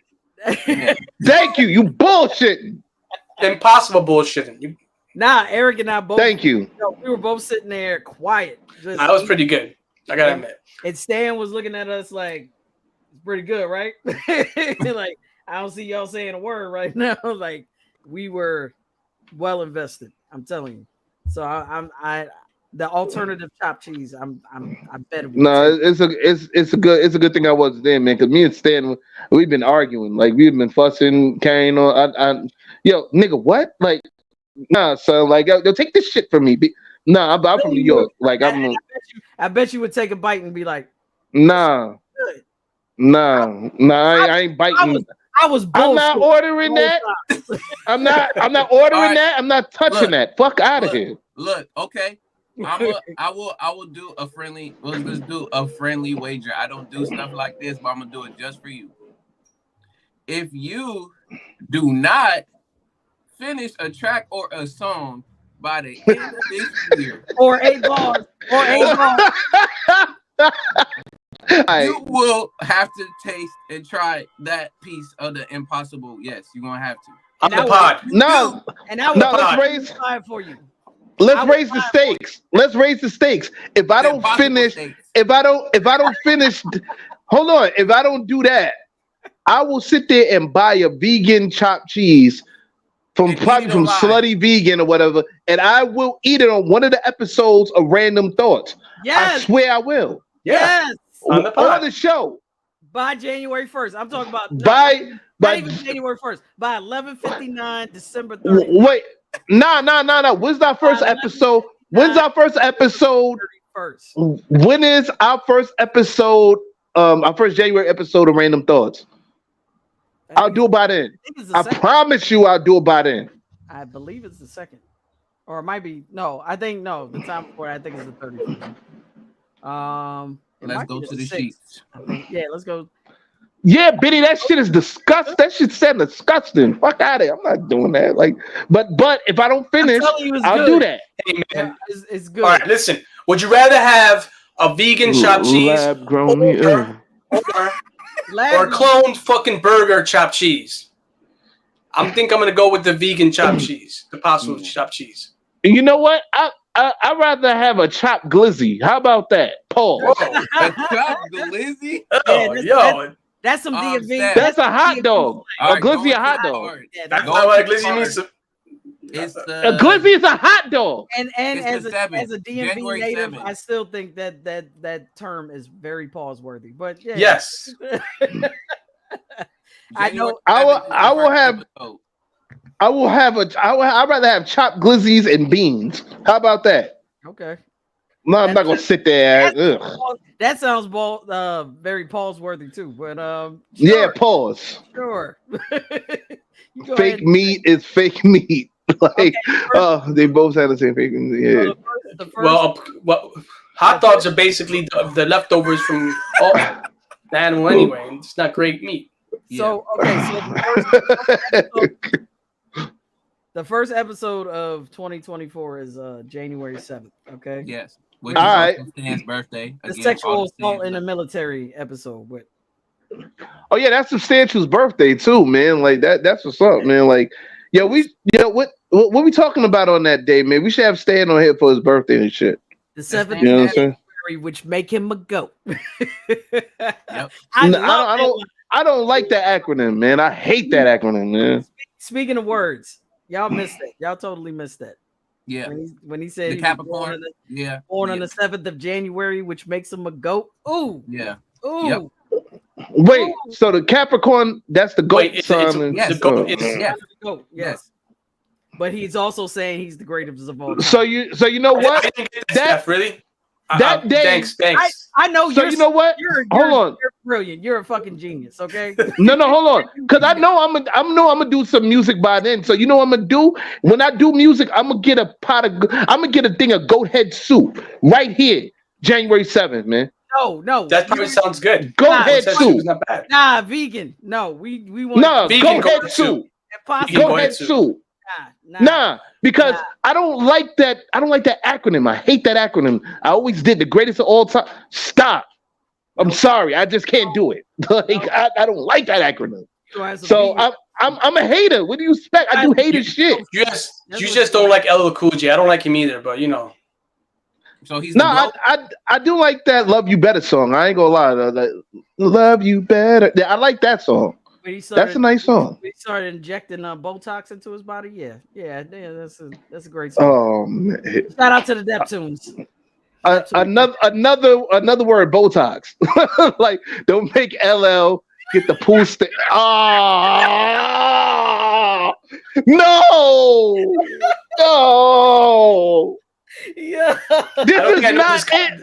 Thank you. You bullshitting. Impossible bullshitting. Nah, Eric and I both. Thank you. We were both sitting there quiet. That was pretty good. I gotta admit. And Stan was looking at us like, "It's pretty good, right?" Like, I don't see y'all saying a word right now. Like, we were well invested. I'm telling you. So the alternative chopped cheese. I bet it would. No, it's a good thing I wasn't there, man. Because me and Stan, we've been arguing, like we've been fussing, carrying on. Yo, nigga, what? Like, nah, son. Like, yo, take this shit from me. Nah, I'm from New York. Like, I bet you would take a bite and be like, nah, I ain't biting. I was I'm not ordering that. I'm not ordering Right. that. I'm not touching that. Fuck out of here. Look, okay. I will do a friendly. Let's do a friendly wager. I don't do stuff like this, but I'm gonna do it just for you. If you do not finish a track or a song by the end of this year, or 8 bars, you will have to taste and try that piece of the impossible. Yes, you're gonna have to. On the pod. No, let's raise for you. Let's raise the stakes. Let's raise the stakes. If I don't finish, if I don't finish, hold on. If I don't do that, I will sit there and buy a vegan chopped cheese from Slutty Vegan or whatever, and I will eat it on one of the episodes of Randumb Thoughtz. Yes. I swear I will. Yes. On the show. By January 1st. I'm talking about by even January 1st. By 11:59 December 30th. Wait. No. When's our first episode? When's our first episode? 31st. When is our first episode? Our first January episode of Randumb Thoughtz. I'll do it by then. I promise you I'll do it by then. I believe it's the 2nd. Or it might be I think the time before I think it's the 31st. Let's go to the sheets. Yeah, let's go. Yeah, Benny, that shit is disgusting. That shit said disgusting. Fuck out of here. I'm not doing that. Like, but if I don't finish, I'll do that. Hey man, it's good. All right, listen. Would you rather have a vegan chopped cheese or cloned fucking burger chopped cheese? I'm gonna go with the vegan chopped cheese, the possible chopped cheese. You know what? I'd rather have a chopped glizzy. How about that? Paul. A chopped glizzy? That's some DMV. That's a hot dog. A glizzy, a hot dog. That's not what a glizzy means. A glizzy is a hot dog. And as a DMV native, 7th. I still think that term is very pause worthy. But yeah. Yes. I know. I'd rather have chopped glizzies and beans. How about that? Okay. No, I'm not gonna sit there. That sounds very pause worthy too. But sure. Yeah, pause. Sure. Fake meat is fake meat. Like, they both have the same fake meat. Yeah. Well, hot dogs are basically the leftovers from the animal anyway. And it's not great meat. So the first episode of 2024 is January 7th. Okay. Yes. All right. Stan's birthday. The sexual assault in the military episode. But oh yeah, that's Substantial's birthday too, man. Like that's what's up, man. Like, what we talking about on that day, man? We should have Stan on here for his birthday and shit. The 7th you know what I'm saying? Which make him a goat. Yep. I don't like that acronym, man. I hate that acronym, man. Speaking of words, y'all missed it. Y'all totally missed it. Yeah. When he said the Capricorn, born on the 7th of January, which makes him a goat. Ooh. Yeah. Ooh. Yep. Wait, so the Capricorn, that's the goat sign. Yes, the goat. Goat. Yes. But he's also saying he's the greatest of all time. So you know what? That really? That day. Thanks. I know. So you know what? Hold on. You're brilliant. You're a fucking genius. Okay. No, hold on. Because I know I'm gonna do some music by then. So you know what I'm gonna do? When I do music, I'm gonna get a thing of goat head soup right here, January 7th, man. No. That probably sounds good. Goat head soup. Not bad. Nah, vegan. No, we want vegan goat head soup. Goat head soup. Nah, because I don't like that. I don't like that acronym. I hate that acronym. I always did. The greatest of all time. Stop. I'm sorry. I just can't do it. Like I don't like that acronym. So I'm a hater. What do you expect? I do hater shit. You just don't like LL Cool J. I don't like him either, but you know. So he's I do like that "Love You Better" song. I ain't gonna lie. Like, "Love You Better." I like that song. That's a nice song. We started injecting Botox into his body. Yeah, that's a great song. Oh man. Shout out to the Neptunes. Another word, Botox. Like, don't make LL get the pool stick. Oh no, no. Yeah. This is not it.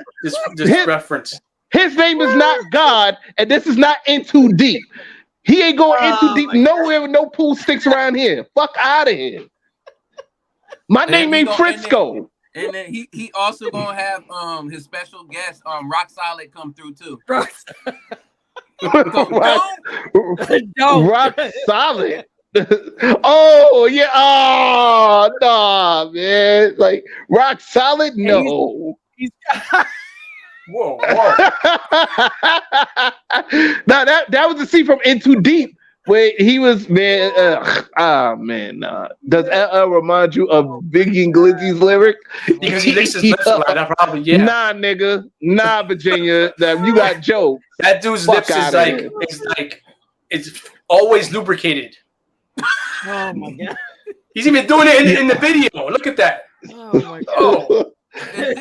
This reference. His name is not God, and this is not In Too Deep. He ain't going in too deep nowhere with no pool sticks around here. Fuck out of here. My name ain't Frisco. And then he also gonna have his special guest Rock Solid come through too. Rock Solid. Oh yeah. Oh no, man. Like Rock Solid, no. Whoa. Now that was the scene from In Too Deep where he was man. Nah. Does LL remind you of Biggie and Glizzy's lyric? Because he licks his lips a lot. That probably Nah, nigga. Nah, Virginia. You got Joe. That dude's lips is like it's always lubricated. Oh my god. He's even doing it in the video. Look at that. Oh my god. Is this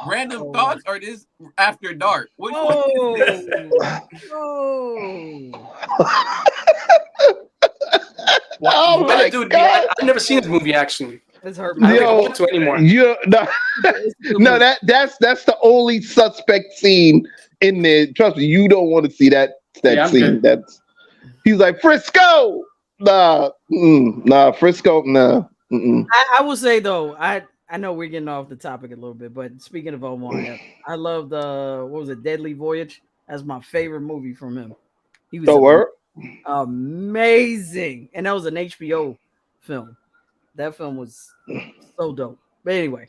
Randumb Thoughtz or this After Dark? Which one is this? Oh my dude, god! I've never seen this movie actually. It's hurt. I don't want to anymore. That's the only suspect scene in there. Trust me, you don't want to see that scene. He's like Frisco. Nah, Frisco. Nah. I will say though, I know we're getting off the topic a little bit, but speaking of Omar, I love what was it, Deadly Voyage? That's my favorite movie from him. He was amazing, and that was an HBO film. That film was so dope. But anyway,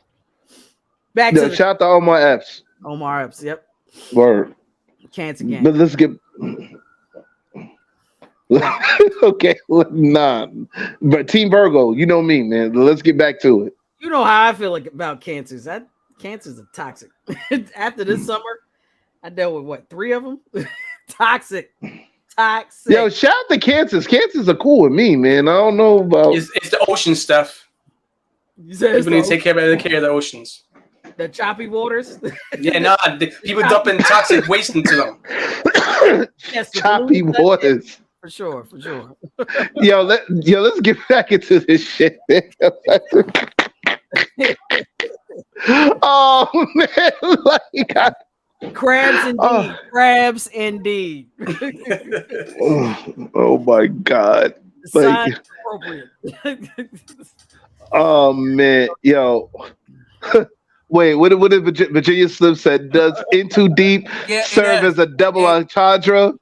back to shout out to Omar Epps. Omar Epps, yep. Word. Cancer Gang. But let's get. Okay, nah. But Team Virgo, you know me, man. Let's get back to it. You know how I feel about cancers. Cancers are toxic. After this summer, I dealt with 3 of them. Toxic. Yo, shout out to cancers. Cancers are cool with me, man. I don't know about it's the ocean stuff. People need to take care of the oceans. The choppy waters. Yeah, people dumping toxic waste into them. Yes, choppy waters. For sure. Yo, let's get back into this shit. Oh man, like crabs indeed. Oh my god. Like, appropriate. Oh man, yo. Wait, what did Virginia Slim said? Does In Too Deep serve as a double entendre?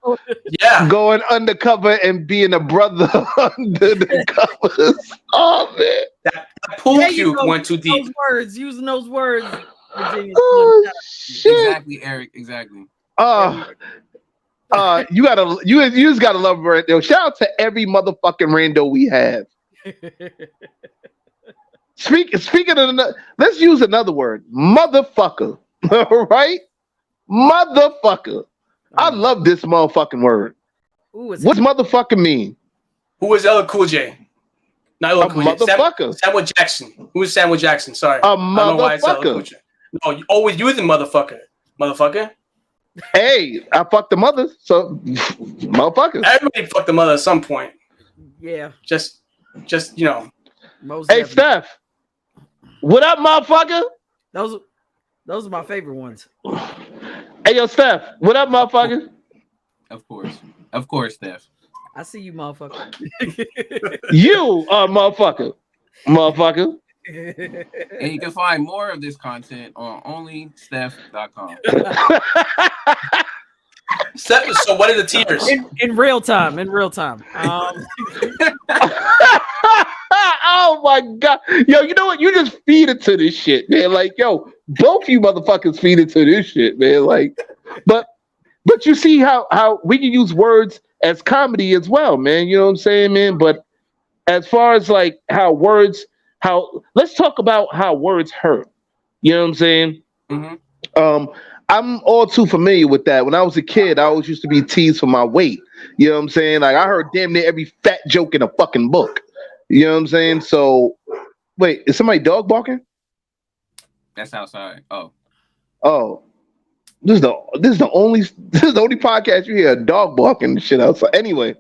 Yeah. Going undercover and being a brother under the covers. Oh man. That pool cue went too deep. Using those words. Virginia shit. Exactly, Eric. Exactly. You just gotta love her. Yo, shout out to every motherfucking rando we have. Speaking of let's use another word, motherfucker. Right? Motherfucker. I love this motherfucking word. What's motherfucker mean? Who was LL Cool J? Not LL Cool J. Motherfucker. Samuel Jackson. Who is Samuel Jackson? Sorry. A motherfucker. No, you always using motherfucker. Motherfucker. Hey, I fucked the mother, so motherfuckers. Everybody fucked the mother at some point. Yeah. Just you know. Hey, Steph. What up, motherfucker? Those are my favorite ones. Hey, yo, Steph. What up, motherfucker? Of course, Steph. I see you, motherfucker. You are motherfucker. And you can find more of this content on onlysteph.com. So what are the tiers? In real time. Oh my god. Yo, you know what? You just feed it to this shit, man. Like, yo, both you motherfuckers feed it to this shit, man. Like, but you see how we can use words as comedy as well, man. You know what I'm saying, man? But as far as like let's talk about how words hurt. You know what I'm saying? Mm-hmm. I'm all too familiar with that. When I was a kid, I always used to be teased for my weight. You know what I'm saying? Like, I heard damn near every fat joke in a fucking book. You know what I'm saying? So, wait, is somebody dog barking? That's outside. Oh, Oh, this is the only podcast you hear a dog barking and shit outside. Anyway,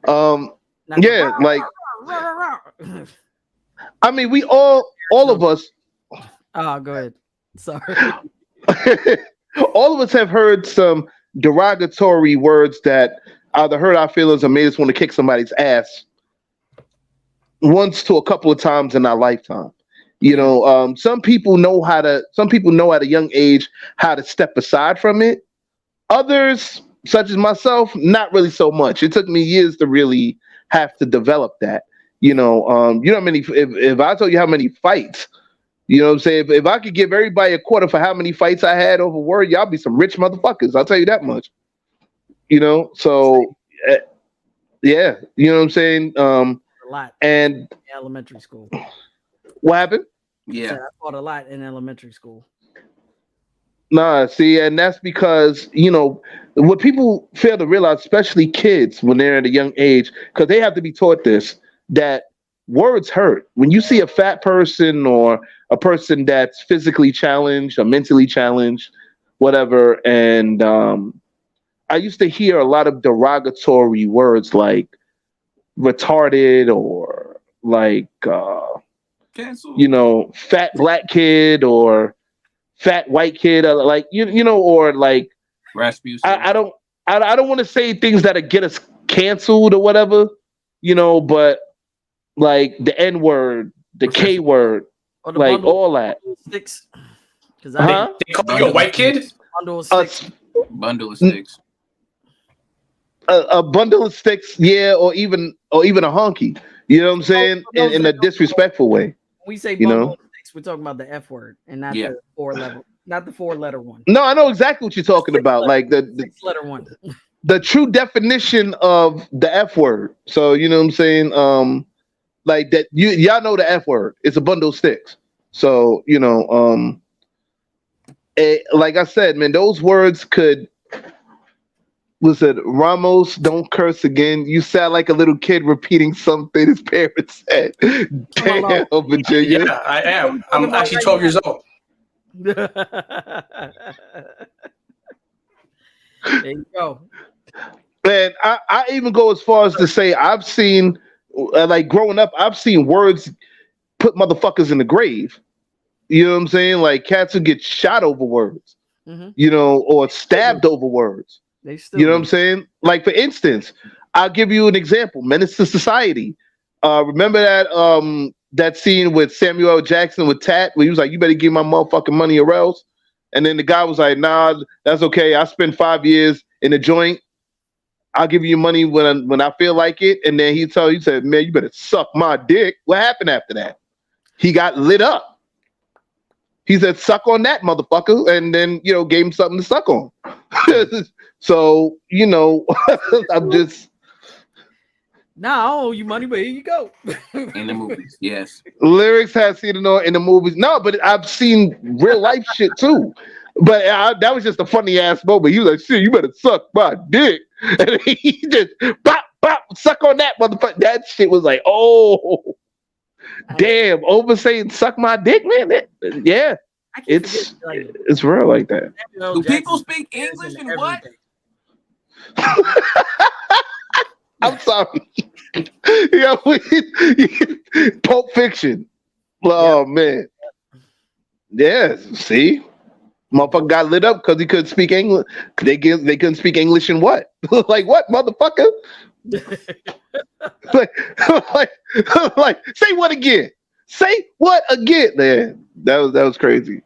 yeah, like I mean, we all of us. Oh, go ahead. Sorry. All of us have heard some derogatory words that either hurt our feelings or made us want to kick somebody's ass once to a couple of times in our lifetime. You know, some people know at a young age how to step aside from it. Others, such as myself, not really so much. It took me years to really have to develop that. You know how many, if I told you how many fights, you know what I'm saying? If I could give everybody a quarter for how many fights I had over word, y'all be some rich motherfuckers. I'll tell you that much. You know, so yeah, you know what I'm saying? A lot. And in elementary school. What happened? Yeah, I fought a lot in elementary school. Nah, see, and that's because, you know, what people fail to realize, especially kids when they're at a young age, because they have to be taught this, that words hurt. When you see a fat person or a person that's physically challenged or mentally challenged, whatever, and I used to hear a lot of derogatory words like retarded or like, you know, fat black kid or fat white kid, or like you know, or like Rasputin. I don't want to say things that'll get us canceled or whatever, you know, but like the N word, the K word, like all that. Sticks. Because they call you a white kid. Bundle of sticks. Bundle of sticks. A bundle of sticks, yeah, or even a honky. You know what I'm saying? In a disrespectful way. We say bundle of sticks, we're talking about the F word and not the not the 4-letter one. No, I know exactly what you're talking about. Like the 6-letter one. The true definition of the F word. So you know what I'm saying? Like that y'all know the F word. It's a bundle of sticks. So, you know, like I said, man, those words could. Listen, Ramos, don't curse again. You sound like a little kid repeating something his parents said. Damn, Virginia. Yeah, I am. I'm actually 12 years old. There you go. Man, I even go as far as to say I've seen, like growing up, I've seen words put motherfuckers in the grave. You know what I'm saying? Like cats who get shot over words, you know, or stabbed over words. You know what I'm saying? Like, for instance, I'll give you an example. Menace to Society. Remember that scene with Samuel L. Jackson with Tat, where he was like, "You better give my motherfucking money or else." And then the guy was like, "Nah, that's okay. I spent 5 years in the joint. I'll give you money when I feel like it." And then he said, "Man, you better suck my dick." What happened after that? He got lit up. He said, "Suck on that, motherfucker," and then, you know, gave him something to suck on. So, you know, I'm just. Nah, I owe you money, but here you go. In the movies, yes. Lyrics have seen it in the movies. No, but I've seen real life shit too. But that was just a funny ass moment. He was like, "Shit, you better suck my dick," and he just bop bop suck on that motherfucker. That shit was like, oh, damn, over saying suck my dick, man. Yeah. It's real like that. Do people speak English and what? I'm sorry. Yeah, Pulp Fiction. Oh man. Yeah, see? Motherfucker got lit up because he couldn't speak English. They couldn't speak English and what? Like what, motherfucker? like say what again? Say what again? Man, that was crazy.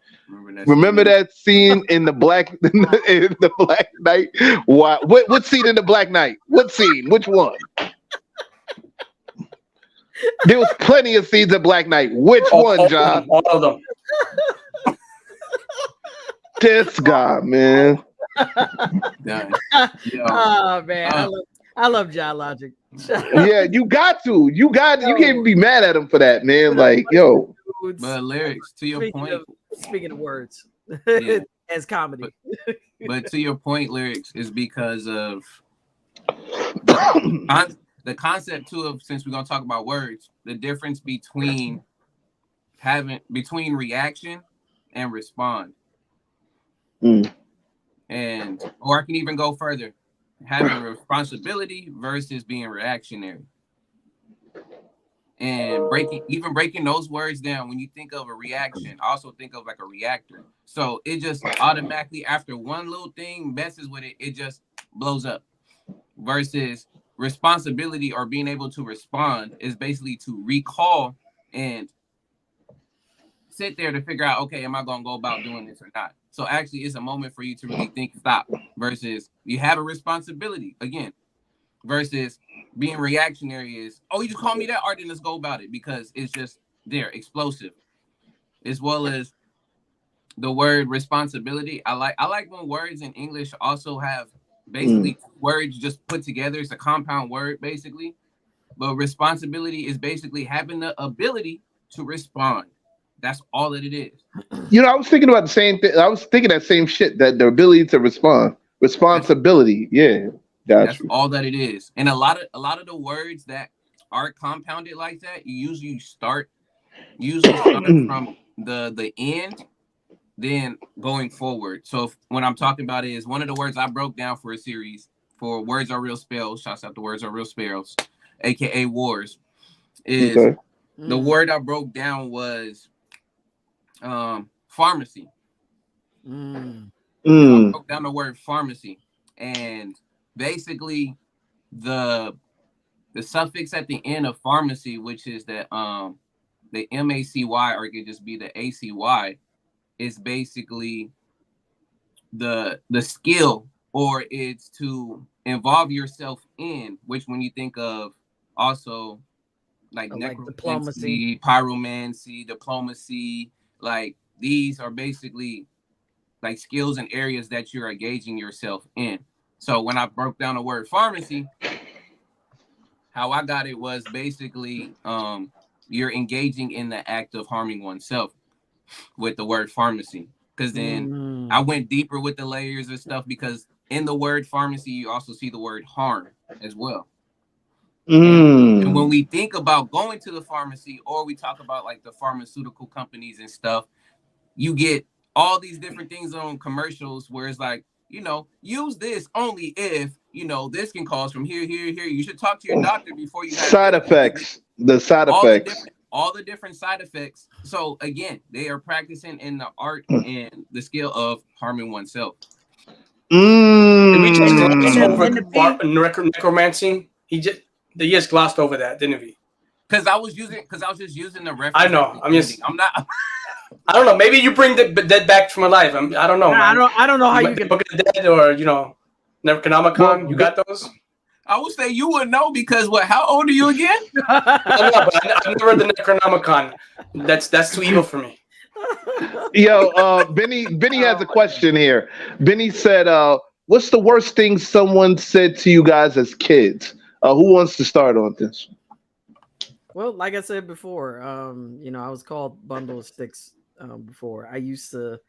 Remember that scene in the Black Knight? What scene in the Black Knight? What scene? Which one? There was plenty of scenes in Black Knight. Which one, John? All of them. This guy, man. Oh man, I love John Logic. Yeah, you got to. You can't be mad at him for that, man. Like, yo. But lyrics, to your point. Speaking of words, yeah. As comedy. But to your point, lyrics is because of the concept too of, since we're gonna talk about words, the difference between reaction and respond. And or I can even go further, having responsibility versus being reactionary. And breaking those words down, when you think of a reaction, also think of like a reactor. So it just automatically, after one little thing messes with it, it just blows up. Versus responsibility or being able to respond is basically to recall and sit there to figure out, okay, am I going to go about doing this or not? So actually it's a moment for you to really think, stop, versus you have a responsibility again, versus being reactionary is, oh, you just call me that, all right, then let's go about it, because it's just there, explosive. As well as the word responsibility. I like when words in English also have basically words just put together. It's a compound word basically. But responsibility is basically having the ability to respond. That's all that it is. You know, I was thinking about the same thing. I was thinking that same shit, that the ability to respond. Responsibility. Yeah. That's all that it is. And a lot of the words that are compounded like that, you usually start from the end, then going forward. So when I'm talking about it, is one of the words I broke down for a series for Words Are Real Spells. Shouts out to Words Are Real Spells, aka Wars. Is the word I broke down was pharmacy. I broke down the word pharmacy, and basically the suffix at the end of pharmacy, which is the MACY, or it could just be the ACY, is basically the skill, or it's to involve yourself in, which when you think of also like necromancy, pyromancy, diplomacy, like these are basically like skills and areas that you're engaging yourself in. So when I broke down the word pharmacy, how I got it was basically you're engaging in the act of harming oneself with the word pharmacy. Because then I went deeper with the layers and stuff, because in the word pharmacy, you also see the word harm as well. And when we think about going to the pharmacy, or we talk about like the pharmaceutical companies and stuff, you get all these different things on commercials where it's like, you know, use this only if, you know, this can cause from here. You should talk to your doctor before you have side effects. The side effects. All the different side effects. So again, they are practicing in the art and the skill of harming oneself. Did we change the necromancy? He just glossed over that, didn't he? Because I was just using the reference. I know. I'm not. I don't know. Maybe you bring the dead back from alive. I don't know. Nah, I don't know how you can Book of the Dead, or you know, Necronomicon. You got those? I would say you would know, because what? How old are you again? I know, but I've never read the Necronomicon. That's too evil for me. Yo, Benny has a question here. Benny said, "What's the worst thing someone said to you guys as kids?" Who wants to start on this? Well, like I said before, you know, I was called Bundle of Sticks before. I used to.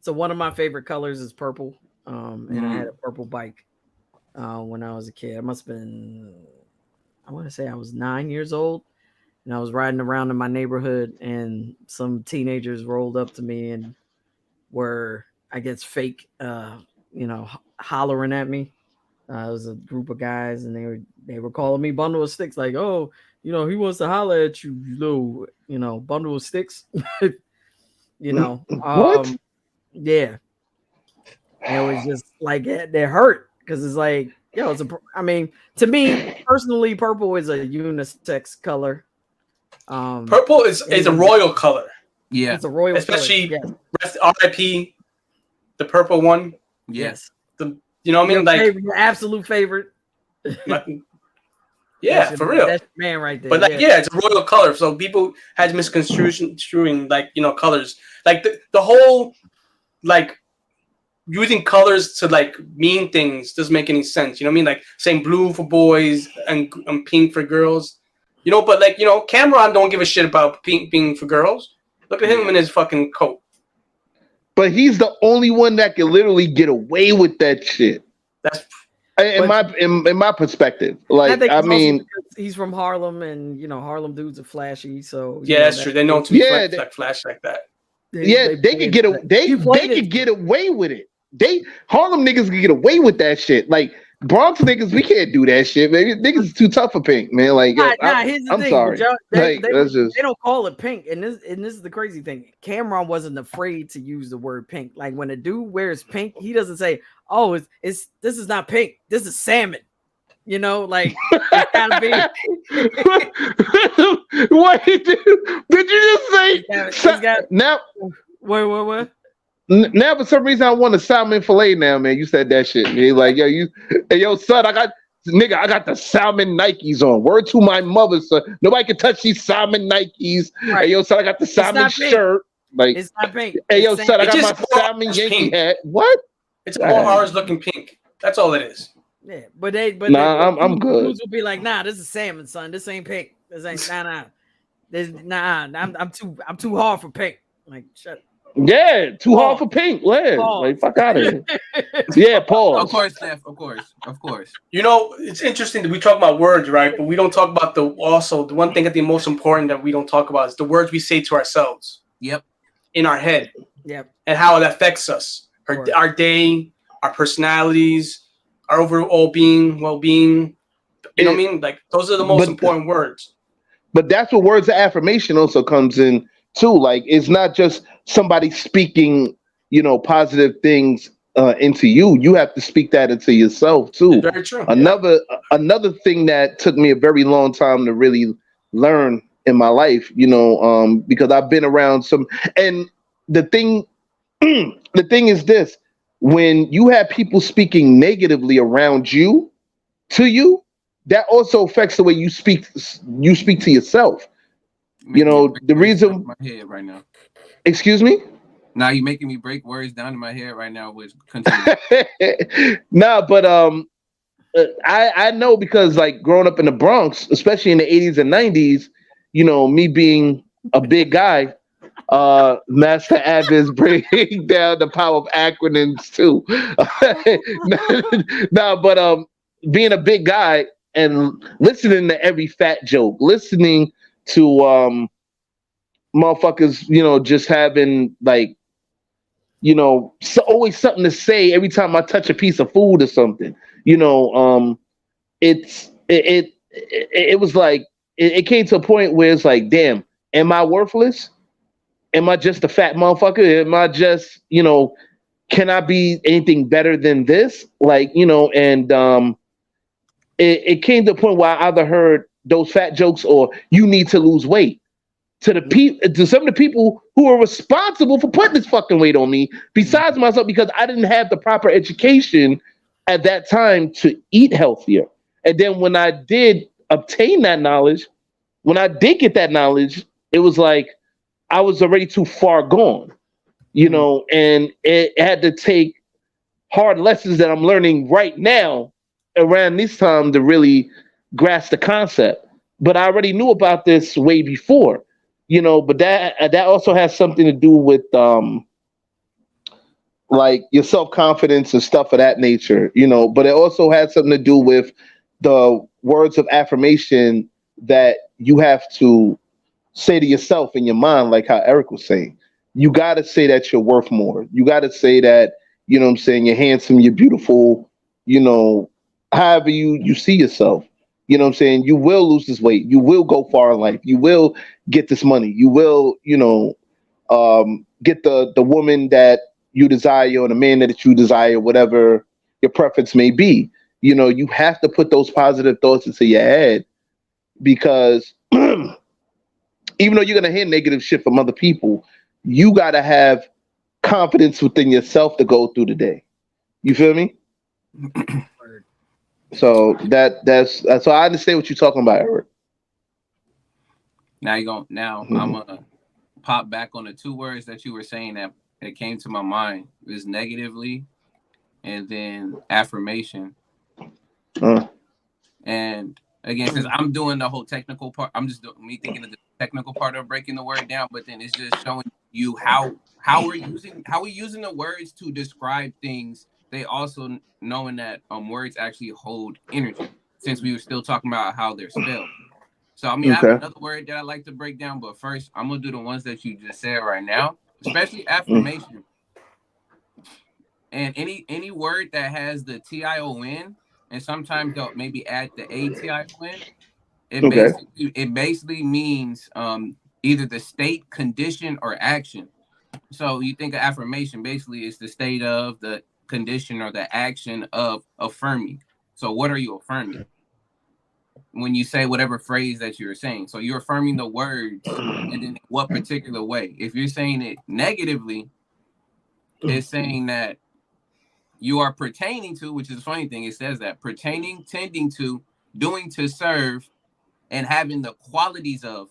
So one of my favorite colors is purple, and I had a purple bike when I was a kid. I must have been, I want to say I was 9 years old, and I was riding around in my neighborhood, and some teenagers rolled up to me and were, I guess, fake, you know, hollering at me. It was a group of guys, and they were calling me Bundle of Sticks, like, oh, you know, he wants to holler at you, little, you know, bundle of sticks. You know, what? Yeah, and it was just like they hurt, because it's like, yo, I mean, to me personally, purple is a unisex color. Purple is a royal color. Yeah, it's a royal, especially color. Yes. RIP, the purple one. Yes, you know what I mean, like your absolute favorite. Yeah, for real. That's man right there. But like, yeah, it's a royal color. So people had misconstruing, like, you know, colors. Like the whole, like, using colors to like mean things doesn't make any sense. You know what I mean? Like saying blue for boys and pink for girls. You know, but like, you know, Cameron don't give a shit about pink being for girls. Look at him in his fucking coat. But he's the only one that can literally get away with that shit. That's in my perspective. Like, I mean, he's from Harlem, and you know, Harlem dudes are flashy. So yeah, that's true. They know to flash like that. They could get away with it. Harlem niggas can get away with that shit. Like Bronx niggas, we can't do that shit, man. Niggas is too tough for Pink, man. Like, here's the I'm thing. sorry. They don't call it Pink, and this is the crazy thing. Cameron wasn't afraid to use the word pink. Like when a dude wears pink, he doesn't say, "Oh, this is not pink. This is salmon." You know, like it gotta be. Wait, did you just say now? What? Now for some reason I want a salmon fillet. Now, man, you said that shit. Man. Like, yo, son, I got the salmon Nikes on. Word to my mother, son. Nobody can touch these salmon Nikes. Right. Hey, yo, son, I got the salmon shirt. Like, it's not pink. Hey, yo, son, I got my salmon Yankee hat. What? It's more ours looking pink. That's all it is. Yeah, but I'm good. Dudes will be like, nah, this is salmon, son. This ain't pink. This ain't I'm too hard for pink. Like, shut up. Yeah, too hard for pink. Yeah, like fuck out of here. Yeah, pause. Of course, Steph. Of course. You know, it's interesting that we talk about words, right? But we don't talk about the one thing that the most important that we don't talk about is the words we say to ourselves. Yep. In our head. Yep. And how it affects us, our day, our personalities, our overall well-being. You know what I mean? Like those are the most important words. But that's what words of affirmation also comes in too. Like it's not just somebody speaking, positive things into you. You have to speak that into yourself too. Very true. Another thing that took me a very long time to really learn in my life, because I've been around some, and the thing is this: when you have people speaking negatively around you, to you, that also affects the way you speak to yourself. The reason my head right now. Excuse me? Now you're making me break words down in my head right now, which continue. But I know because like growing up in the Bronx, especially in the 80s and 90s, me being a big guy, Master Ab is breaking down the power of acronyms too. But being a big guy and listening to every fat joke, listening to motherfuckers, just having like, always something to say every time I touch a piece of food or something. It was like it came to a point where it's like, damn, am I worthless? Am I just a fat motherfucker? Am I just, can I be anything better than this? Like, and it came to a point where I either heard those fat jokes or you need to lose weight. To some of the people who are responsible for putting this fucking weight on me, besides myself, because I didn't have the proper education at that time to eat healthier. And then when I did obtain that knowledge, when I did get that knowledge, it was like I was already too far gone, and it had to take hard lessons that I'm learning right now around this time to really grasp the concept. But I already knew about this way before. But that also has something to do with like your self-confidence and stuff of that nature, but it also has something to do with the words of affirmation that you have to say to yourself in your mind, like how Eric was saying. You got to say that you're worth more. You got to say that, you're handsome, you're beautiful, however you see yourself. You will lose this weight. You will go far in life. You will get this money. You will, get the woman that you desire or the man that you desire, whatever your preference may be. You have to put those positive thoughts into your head because even though you're going to hear negative shit from other people, you got to have confidence within yourself to go through the day. You feel me? So that's so I understand what you're talking about, Eric. I'm gonna pop back on the two words that you were saying that came to my mind. It was negatively and then affirmation. And again, because I'm doing the whole technical part, I'm just me thinking of the technical part of breaking the word down, but then it's just showing you how we're using the words to describe things. They also knowing that words actually hold energy, since we were still talking about how they're spelled. So I have another word that I like to break down, but first I'm gonna do the ones that you just said right now. especially affirmation. And any word that has the tion, and sometimes they'll maybe add the ation. It basically means either the state, condition, or action. So you think of affirmation, basically it's the state of, the condition, or the action of affirming. So what are you affirming when you say whatever phrase that you're saying? So you're affirming the words, and then what particular way? If you're saying it negatively, it's saying that you are pertaining to, which is a funny thing, it says that pertaining, tending to, doing to serve, and having the qualities of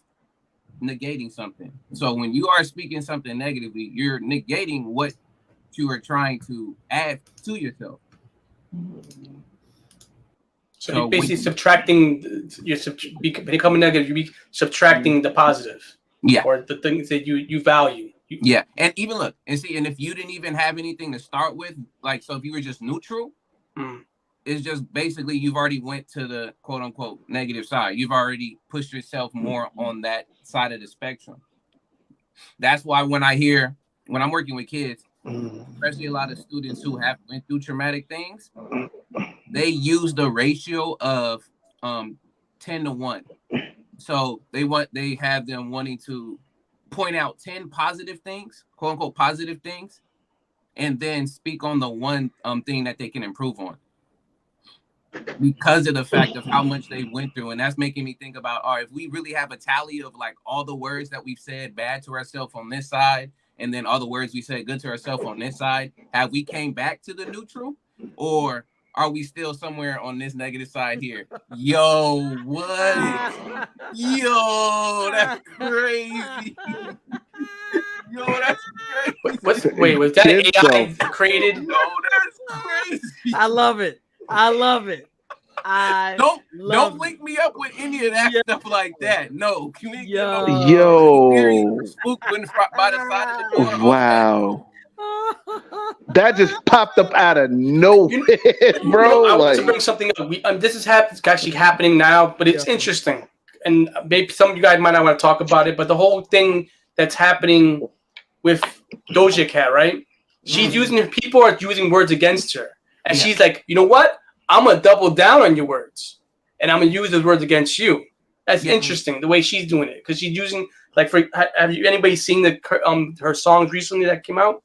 negating something. So when you are speaking something negatively, you're negating what you are trying to add to yourself. So you're basically subtracting, becoming negative, you be subtracting the positive. Yeah. Or the things that you value. Yeah. And even look, and see, and if you didn't even have anything to start with, like, so if you were just neutral, it's just basically you've already went to the quote unquote negative side. You've already pushed yourself more on that side of the spectrum. That's why when I'm working with kids, especially a lot of students who have went through traumatic things, they use the ratio of 10 to 1. So they have them wanting to point out 10 positive things, quote unquote positive things, and then speak on the one thing that they can improve on, because of the fact of how much they went through. And that's making me think about, all right, if we really have a tally of like all the words that we've said bad to ourselves on this side, and then all the words we said good to ourselves on this side, have we came back to the neutral, or are we still somewhere on this negative side here? Yo, what? Yo, that's crazy. Yo, that's crazy. Wait, was that AI created? No, that's crazy. I love it. Don't link me up with any of that stuff like that. No. Yo. Spook by the side of the door. Wow. That just popped up out of nowhere, bro. I want to bring something up. This is actually happening now, but it's interesting. And maybe some of you guys might not want to talk about it, but the whole thing that's happening with Doja Cat, right? She's people are using words against her. And she's like, you know what? I'm going to double down on your words. And I'm going to use those words against you. That's interesting, the way she's doing it. Because she's using, like, have anybody seen her songs recently that came out?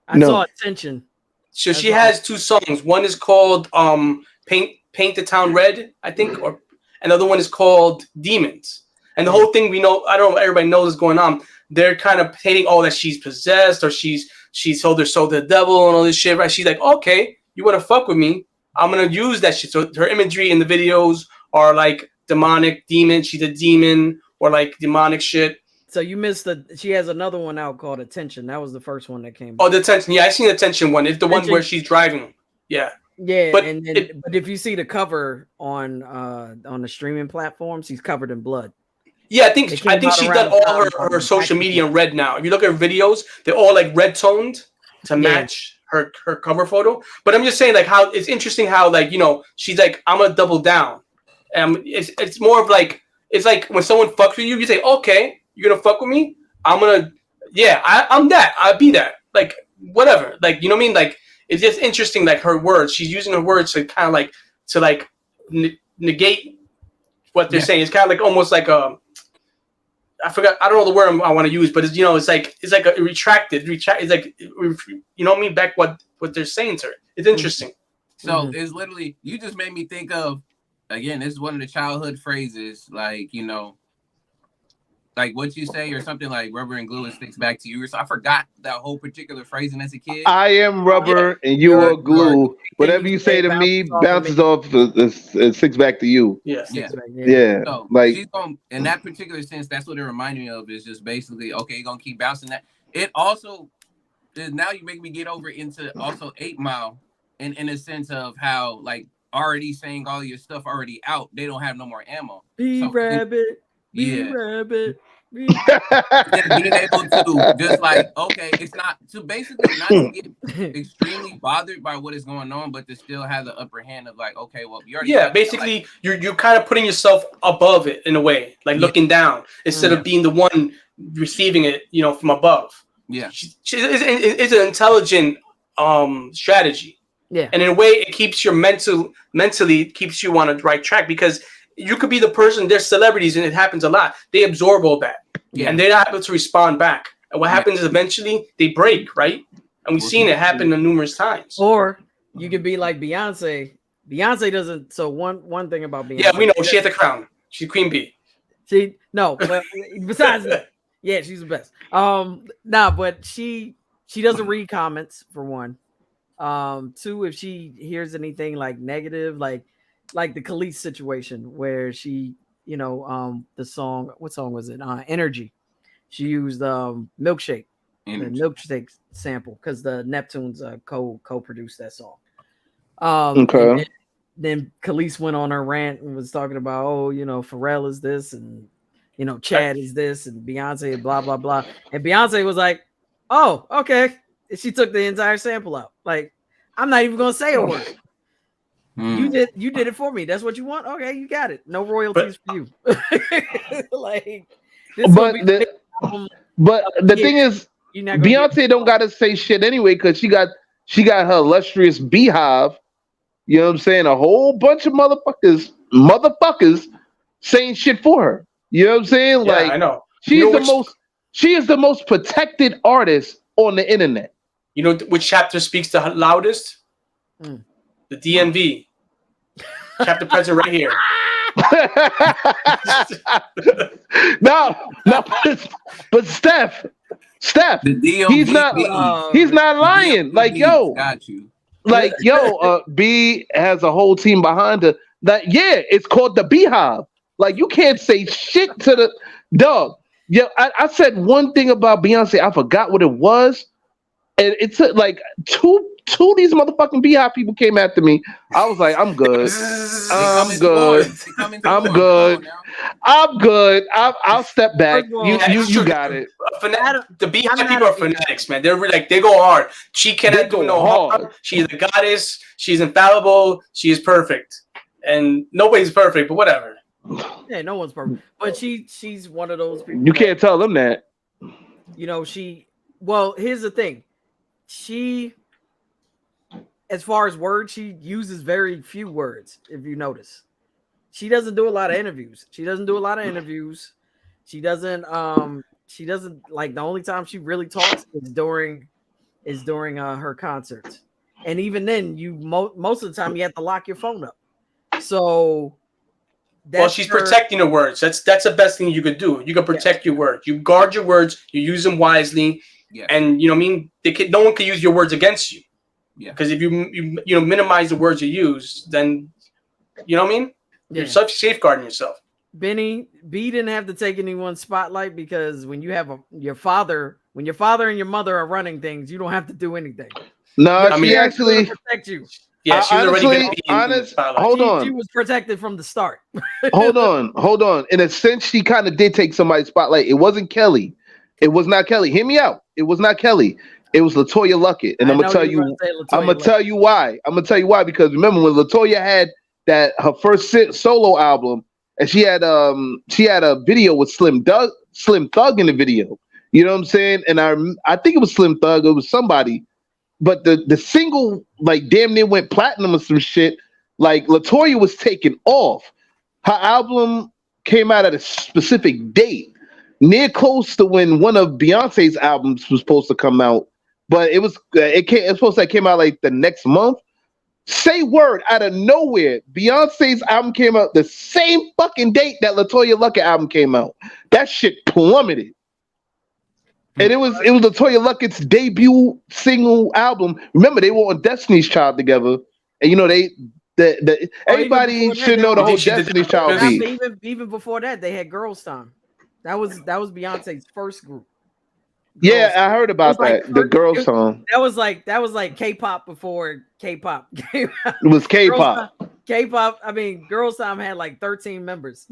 I saw Attention. So she has 2 songs. One is called Paint the Town Red, I think, or another one is called Demons. And the whole thing, we know, I don't know, everybody knows what's going on. They're kind of painting that she's possessed, or she's sold her soul to the devil and all this shit, right? She's like, okay, you want to fuck with me? I'm going to use that shit. So her imagery in the videos are like demonic, demon. She's a demon, or like demonic shit. So you missed she has another one out called Attention. That was the first one that came. Oh, the Attention. Yeah, I seen the Attention one. It's the one where she's driving. Yeah. Yeah, but if you see the cover on the streaming platforms, she's covered in blood. Yeah, I think she's done all her social media in red now. If you look at her videos, they're all like red toned to match her cover photo. But I'm just saying, like, how it's interesting how, like, you know, she's like, I'm gonna double down. It's more of like, it's like when someone fucks with you, you say, okay, you're gonna fuck with me? I'm that. I'll be that. Like, whatever. Like, you know what I mean? Like, it's just interesting, like, her words. She's using her words to kind of like negate what they're saying. It's kind of like almost like I forgot. I don't know the word I want to use, but it's, you know, it's like a retracted. It's like, you know what I mean? Back what they're saying to her. It's interesting. So it's literally, you just made me think of, again, this is one of the childhood phrases, like, you know, like what you say, or something like rubber and glue, it sticks back to you. So I forgot that whole particular phrasing as a kid. I am rubber and you are glue. Whatever you say to me bounces off, it sticks back to you. Yeah. So like, she's gonna, in that particular sense, that's what it reminded me of, is just basically, okay, you're gonna keep bouncing that. It also, now you make me get over into also 8 Mile, in a sense of how, like, already saying all your stuff already out, they don't have no more ammo. Rabbit. Yeah. Rabbit. Being able to just like, okay, it's not to basically not to get extremely bothered by what is going on, but to still have the upper hand of like, okay, well, you already basically like, you're kind of putting yourself above it in a way, like looking down instead of being the one receiving it, you know, from above. Yeah, it's an intelligent strategy. Yeah, and in a way, it keeps your mentally keeps you on a right track because you could be the person. They're celebrities, and it happens a lot. They absorb all that, and they're not able to respond back. And what happens is eventually they break, right? And we've seen it happen numerous times. Or you could be like Beyonce. Beyonce doesn't. So one thing about Beyonce. Yeah, we know she has the crown. She's Queen Bee. But besides that, yeah, she's the best. But she doesn't read comments for one. Two, if she hears anything like negative, like the Khalees situation where she, the song, what song was it? Energy. She used Milkshake, the Milkshake sample because the Neptunes co-produced that song. Okay. Then Khalees went on her rant and was talking about, Pharrell is this and Chad is this and Beyonce blah blah blah. And Beyonce was like, "Oh, okay." And she took the entire sample out. Like, I'm not even gonna say a word. You did it for me. That's what you want? Okay, you got it. No royalties for you. Like, but the thing is, Beyonce don't gotta say shit anyway because she got her illustrious beehive. You know what I'm saying? A whole bunch of motherfuckers saying shit for her. You know what I'm saying? Yeah, I know. She is the most protected artist on the internet. You know which chapter speaks the loudest? The DMV. Chapter present right here. No, but Steph, he's not lying. Like, yo, got you. Like, B has a whole team behind her. It's called the Beehive. Like, you can't say shit to the dog. Yeah, I said one thing about Beyonce. I forgot what it was. And it took like two of these motherfucking Beehive people came after me. I was like, I'm good. I'm good. I'll step back. You got it. The Beehive people are fanatics, man. They're really, like, they go hard. She cannot do no harm. She's a goddess. She's infallible. She is perfect. And nobody's perfect, but whatever. Yeah, no one's perfect. But she's one of those people. You can't tell them that. Well, here's the thing. She, as far as words, she uses very few words, if you notice. She doesn't do a lot of interviews. She doesn't like, the only time she really talks is during her concerts. And even then, most of the time you have to lock your phone up. So she's protecting her words. That's the best thing you could do. You can protect your words. You guard your words. You use them wisely. Yeah. And you know what I mean? No one can use your words against you. Yeah. Because if you minimize the words you use, then you know what I mean? You're safeguarding yourself. B didn't have to take anyone's spotlight because when you have your father and your mother are running things, you don't have to do anything. No, she actually protect you. Yeah, she was honest. Hold on. She was protected from the start. Hold on. In a sense, she kind of did take somebody's spotlight. It wasn't Kelly. It was not Kelly. Hear me out. It was not Kelly. It was LaToya Luckett, and I'm gonna tell you why. I'm gonna tell you why because remember when LaToya had her first solo album, and she had a video with Slim Thug in the video. You know what I'm saying? And I think it was Slim Thug. It was somebody. But the single like damn near went platinum or some shit. Like LaToya was taken off. Her album came out at a specific date, near close to when one of Beyonce's albums was supposed to come out. But it was supposed to came out like the next month. Say word out of nowhere, Beyonce's album came out the same fucking date that LaToya Luckett album came out. That shit plummeted. And it was LaToya Luckett's debut single album. Remember, they were on Destiny's Child together, and everybody should know the whole Destiny's Child beat. Even before that, they had Girls Time. That was Beyonce's first group. I heard about that. The Girls Time. That was like K-pop before K-pop came out. It was K-pop. K-pop. I mean, Girls Time had like 13 members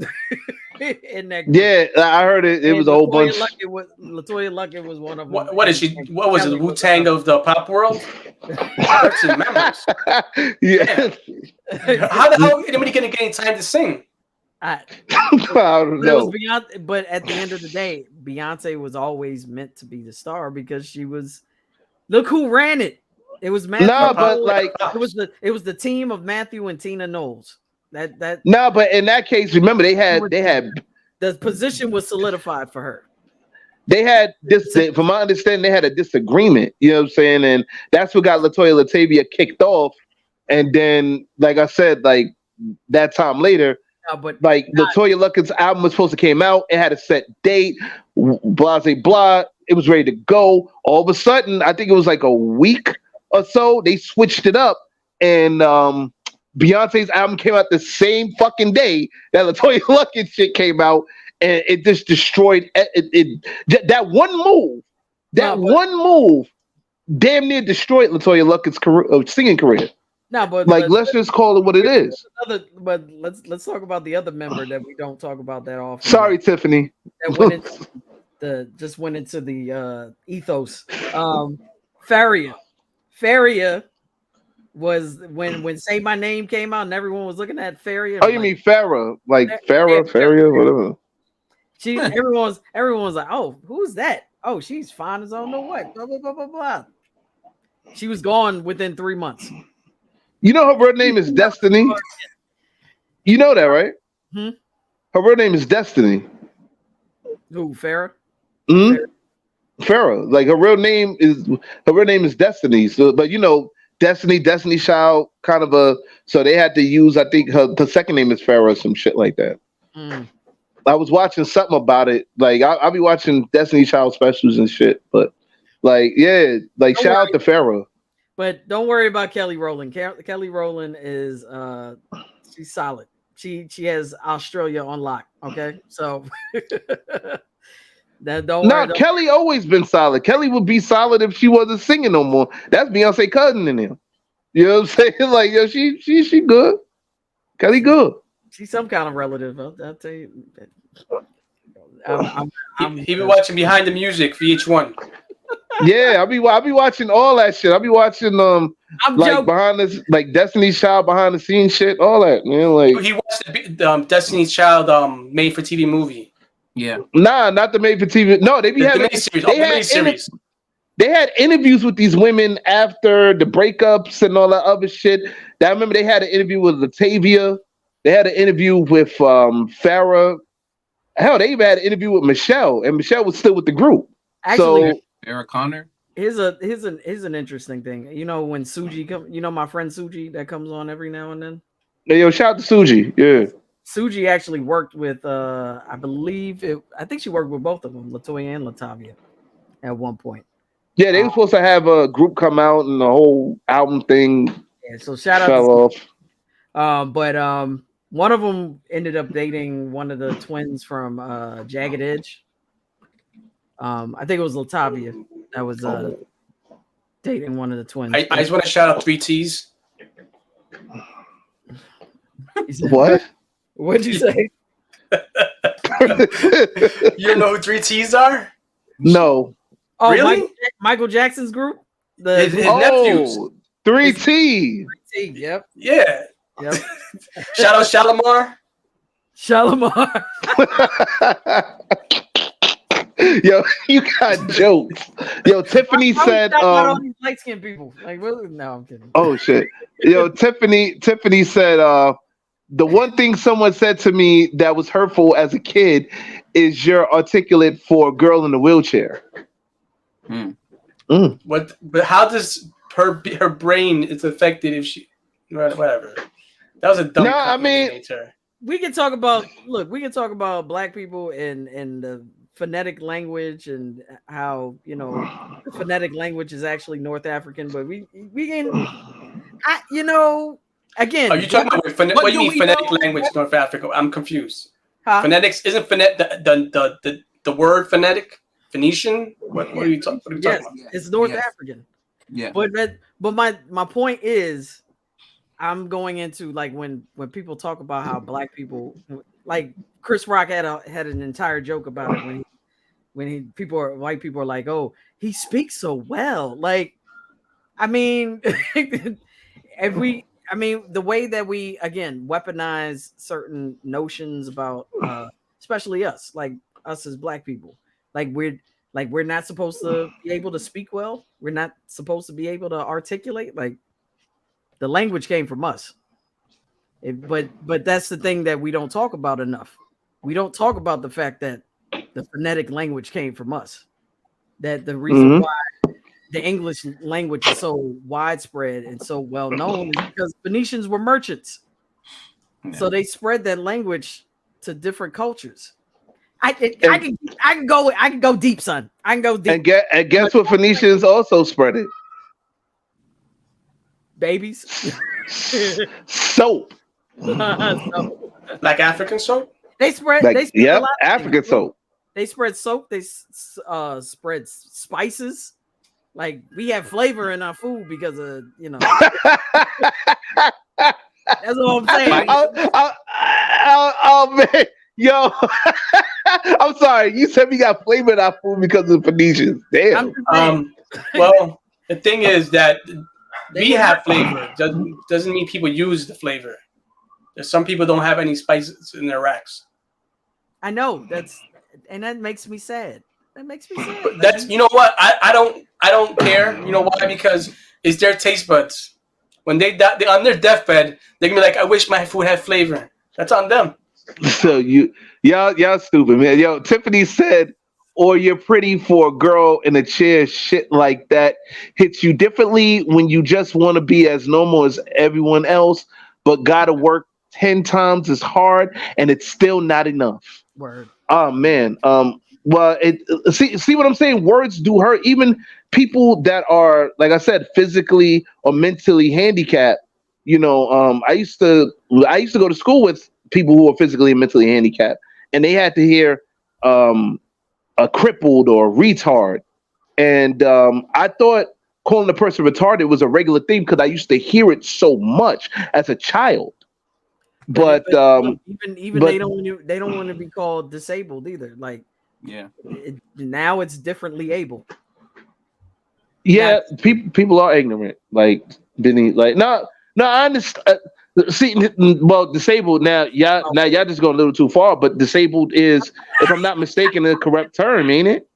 in that group. Yeah, I heard it. It was a whole bunch. LaToya Luckett was one of them. What is she? What was it? The Wu-Tang of the pop world? 13 members. Yeah. How the hell anybody gonna get any time to sing? I don't know. But at the end of the day, Beyonce was always meant to be the star because she was. Look who ran it. It was Matthew. No, but like it was the team of Matthew and Tina Knowles. That no, but in that case, remember they had the position was solidified for her. They had this, from my understanding, they had a disagreement. You know what I'm saying? And that's what got LaToya Latavia kicked off. And then, like I said, like that time later, like LaToya Luckett's album was supposed to came out. It had a set date, blah, blah, blah. It was ready to go. All of a sudden, I think it was like a week or so, they switched it up. And Beyonce's album came out the same fucking day that LaToya Luckett shit came out. And it just destroyed that one move. One move damn near destroyed LaToya Luckett's singing career. No, but let's just call it what it is. But let's talk about the other member that we don't talk about that often. Sorry, Tiffany. That went into the ethos. Faria was when Say My Name came out and everyone was looking at Faria. Oh, you mean Farrah? Like Faria, whatever. Everyone's like, oh, who's that? Oh, she's fine as I don't know what. Blah blah blah blah blah. She was gone within 3 months. You know her real name is Destiny. You know that, right? Hmm? Her real name is Destiny. Who, Farrah? Farrah. Like her real name is Destiny. So, but you know, Destiny Child, kind of a. So they had to use, I think the second name is Farrah, some shit like that. I was watching something about it. Like I'll be watching Destiny Child specials and shit. But like, yeah, like shout out to Farrah. But don't worry about Kelly Rowland. Kelly Rowland is she's solid. She has Australia on lock. Okay, so don't worry. Kelly always been solid. Kelly would be solid if she wasn't singing no more. That's Beyonce cousin in him. You know what I'm saying? Like, yo, she good. Kelly good. She's some kind of relative. I'll tell you. He be watching Behind the Music, VH1. Yeah, I'll be watching all that shit. I'll be watching behind this, like Destiny's Child behind the scenes shit, all that, man. Like he watched the Destiny's Child made for TV movie. Yeah. Nah, not the made for TV. No, they be having they had interviews with these women after the breakups and all that other shit. I remember they had an interview with Latavia. They had an interview with Farrah. Hell, they even had an interview with Michelle, and Michelle was still with the group. Actually, so, Sarah Connor. Here's an interesting thing. You know when Suji my friend Suji that comes on every now and then. Hey, yo, shout out to Suji. Yeah. Suji actually worked with I think she worked with both of them, LaToya and Latavia, at one point. Yeah, they were supposed to have a group come out and the whole album thing. Yeah, so shout out to off. But one of them ended up dating one of the twins from Jagged Edge. I think it was Latavia that was dating one of the twins. I just want to shout out 3Ts. What? What'd you say? You know who 3Ts are? No. Oh, really? Michael Jackson's group? His nephews. 3T. 3T, yep. Yeah. Yep. Shout out Shalimar. Yo, you got jokes. Yo, Tiffany said all these light-skinned people. Like, really? No, I'm kidding. Oh shit. Yo, Tiffany said the one thing someone said to me that was hurtful as a kid is you're articulate for a girl in a wheelchair. What? But how does her brain is affected if she whatever? That was a dumb. No, I mean, we can talk about black people and the phonetic language and how the phonetic language is actually North African, but we can again. Are you talking about what do you mean phonetic language North Africa? I'm confused. Huh? Phonetics isn't the word phonetic Phoenician? What are you talking about? It's North African. Yeah. But my point is, I'm going into like when people talk about how black people, like Chris Rock had an entire joke about it when white people are like, oh, he speaks so well. Like, I mean, the way that we again weaponize certain notions about, especially us as black people. Like we're not supposed to be able to speak well. We're not supposed to be able to articulate. Like the language came from us. But that's the thing that we don't talk about enough. We don't talk about the fact that the phonetic language came from us. That the reason why the English language is so widespread and so well known is because Phoenicians were merchants. Yeah. So they spread that language to different cultures. I can go deep, son. I can go deep. And guess what Phoenicians also spread it? Babies. Soap. Like African soap? They spread African soap. They spread soap. They spread spices. Like we have flavor in our food because of That's all I'm saying. Oh man, yo, I'm sorry. You said we got flavor in our food because of Phoenicians. Damn. Well, the thing is that we have flavor. Doesn't mean people use the flavor. There's some people don't have any spices in their racks. I know that makes me sad. That makes me sad. That's what I don't care. You know why? Because it's their taste buds. When they on their deathbed, they're gonna be like, "I wish my food had flavor." That's on them. So y'all stupid, man. Yo, Tiffany said, "Or you're pretty for a girl in a chair." Shit like that hits you differently when you just want to be as normal as everyone else, but gotta work 10 times as hard, and it's still not enough. Word. Oh man. Well, see what I'm saying? Words do hurt. Even people that are, like I said, physically or mentally handicapped. I used to go to school with people who were physically and mentally handicapped, and they had to hear a crippled or retard, and I thought calling a person retarded was a regular thing because I used to hear it so much as a child. But they don't want to be called disabled either. Like. Yeah. Now it's differently able. Yeah, people are ignorant. Like Benny, like no, I understand. Disabled now. Y'all just going a little too far. But disabled is, if I'm not mistaken, the correct term, ain't it?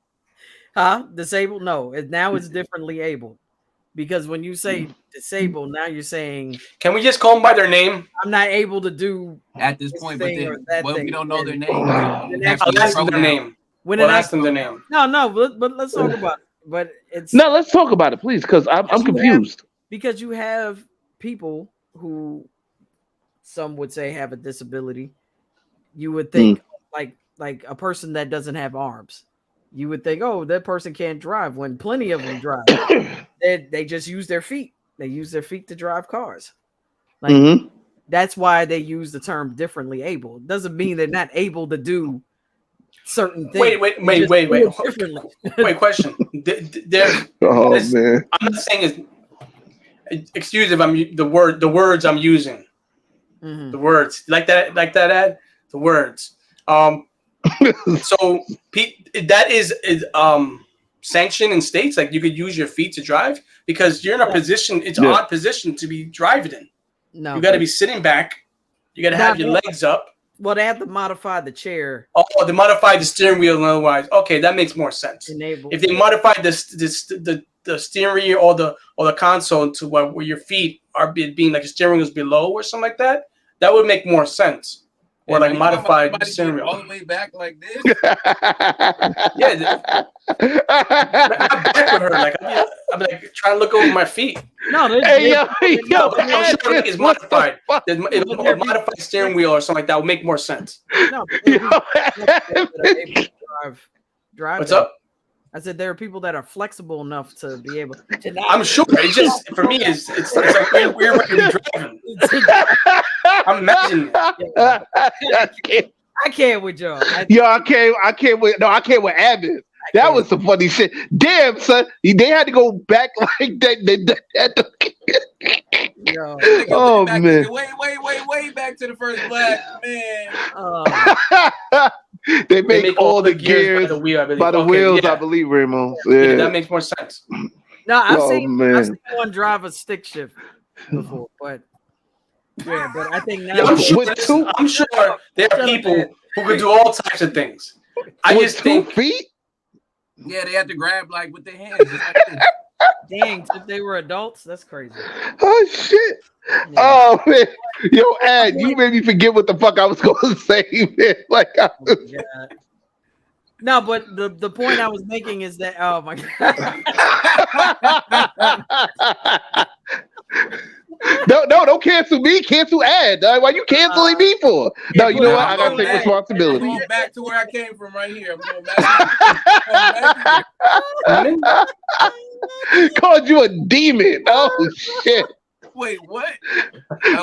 Huh? Disabled? No. Now it's differently able. Because when you say disabled, now you're saying. Can we just call them by their name? I'm not able to do at this point, but we don't know their name. I'll ask them their name. Ask them their name. No, but let's talk about it. But let's talk about it, please, because I'm confused. Because you have people who some would say have a disability. You would think like a person that doesn't have arms. You would think, oh, that person can't drive, when plenty of them drive. They just use their feet. They use their feet to drive cars. Like that's why they use the term differently able. It doesn't mean they're not able to do certain things. Wait, question. Man. I'm not saying excuse if I'm the words I'm using. The words like that ad, the words. So that is sanctioned in states, like you could use your feet to drive because you're in a position. It's an odd position to be driving in. No, you got to be sitting back. You got to have your legs up. Well, they have to modify the chair. Oh, they modified the steering wheel and otherwise. Okay, that makes more sense. If they modified the steering wheel or the console to where your feet are being like the steering wheel is below or something like that, that would make more sense. Or like modified steering wheel. All the way back like this? Yeah. I'm back with her. Like, I'm like trying to look over my feet. No, I'm sure it's modified. A modified steering wheel or something like that would make more sense. No, drive. What's up? I said there are people that are flexible enough to be able to. I'm sure. It's just for me. It's like we're ready to driving. I'm imagining. I can't with y'all. I can't with Abbott. That was some funny shit. Damn, son. They had to go back like that. Oh man. Way back to the first black man. They make all the gears by the wheels, I believe, Raymond. Yeah, that makes more sense. No, I've seen one drive a stick shift before, but I think now I'm sure there are people who could do all types of things. I just think 2 feet. Yeah, they have to grab like with their hands. Just like this. Dang, if they were adults, that's crazy. Oh shit! Yeah. Oh man, yo, Ad, you made me forget what the fuck I was going to say, man. Like, no, but the point I was making is that oh my god. No, don't cancel me. Cancel Ad. Why you canceling me for? No, you know what? I gotta take responsibility. I'm going back to where I came from right here. I'm going back. Called you a demon. Oh shit. Wait, what?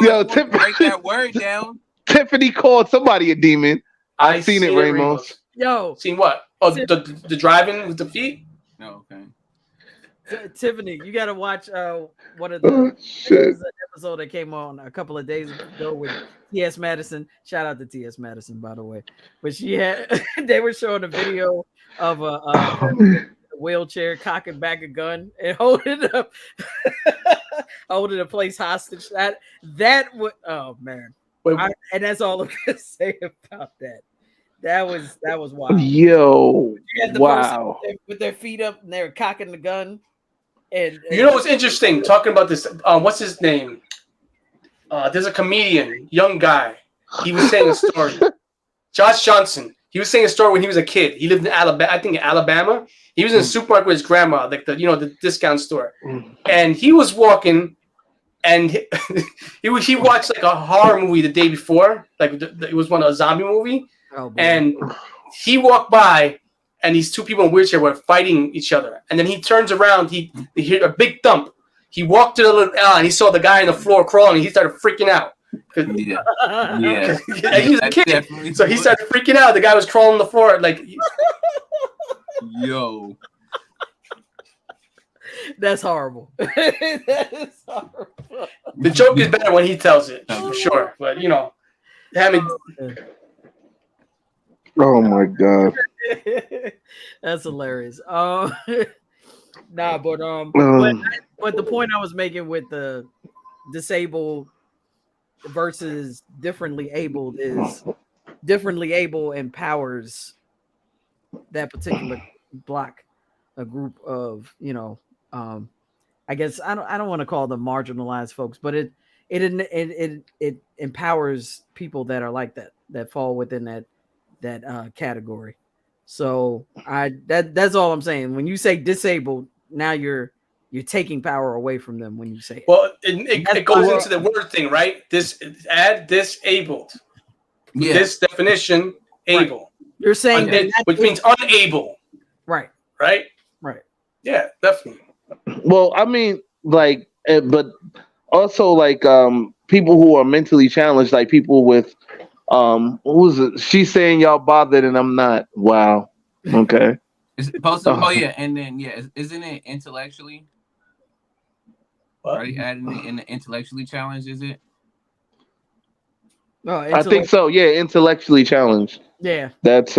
Yo, break that word down. Tiffany called somebody a demon. I seen it, Ramos. Yo, seen what? Oh, the driving with the feet. No, okay. Tiffany, you got to watch one of the episode that came on a couple of days ago with T.S. Madison. Shout out to T.S. Madison, by the way. But they were showing a video of a wheelchair cocking back a gun and holding up, holding a place hostage. That would, oh man, and that's all I'm gonna say about that. That was wild. Yo, wow! With their feet up and they're cocking the gun. And you know what's interesting? Talking about this, what's his name? There's a comedian, young guy. He was saying a story. Josh Johnson. He was saying a story when he was a kid. He lived in Alabama. I think in Alabama. He was in a supermarket with his grandma, like the discount store. And he was walking, and he watched like a horror movie the day before, like it was a zombie movie. Oh, and he walked by. And these two people in wheelchair were fighting each other. And then he turns around. He heard a big thump. He walked to the little alley and he saw the guy on the floor crawling. And he started freaking out. Yeah. He was a kid. So he started freaking out. The guy was crawling on the floor. Like, yo. That's horrible. That is horrible. The joke is better when he tells it, for sure. But, having... Oh, my God. That's hilarious. But the point I was making with the disabled versus differently abled is differently able empowers that particular block, a group of I guess I don't want to call them marginalized folks, but it empowers people that are like that fall within that category. So that's all I'm saying. When you say disabled, now you're taking power away from them when you say it. Well, it goes into the word thing, right? Add disabled. Yeah. This definition, able. Right. You're saying which means unable. Right. Right? Right. Yeah, definitely. Well, I mean, like, but also like people who are mentally challenged, like people with who was it? She's saying y'all bothered and I'm not. Wow. Okay. It's supposed to, and then isn't it intellectually? What? Are you adding it in the intellectually challenged? Is it? Oh, I think so. Yeah, intellectually challenged. Yeah. That's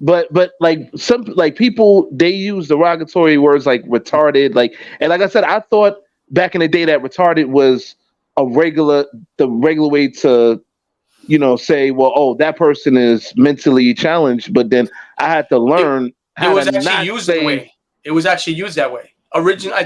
but like some like people, they use derogatory words like retarded, and like I said, I thought back in the day that retarded was the regular way to say, well, oh, that person is mentally challenged, but then I had to learn how to not used that way. It was actually used that way. I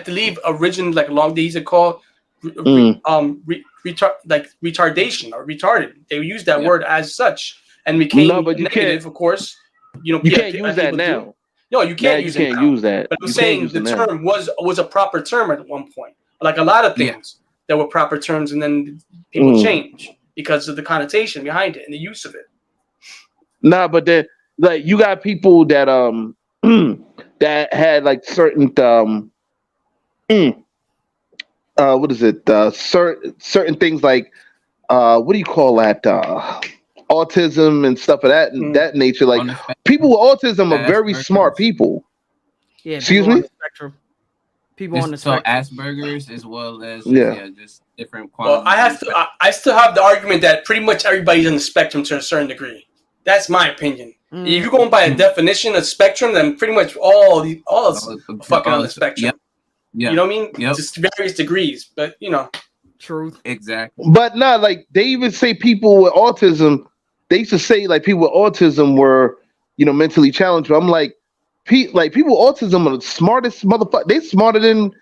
believe like long days are called retardation or retarded. They used that word as such and became negative, of course. You can't use that now. No, you can't use it now. Use that. But I'm saying the term was a proper term at one point. Like a lot of things that were proper terms, and then people change because of the connotation behind it and the use of it. Nah, but then like you got people that that had like certain what is it? Certain things like what do you call that? Autism and stuff of that nature. Like people with autism are very smart people. Yeah. Excuse me. People on the spectrum. Asperger's as well as just different. Well, I still have the argument that pretty much everybody's on the spectrum to a certain degree. That's my opinion. If you're going by a definition of spectrum, then pretty much all fucking on the spectrum. Yep. You know what I mean? Yep. Just various degrees, but Truth. Exactly. But not like they even say people with autism. They used to say like people with autism were, mentally challenged. But I'm like, people with autism are the smartest motherfucker. They smarter than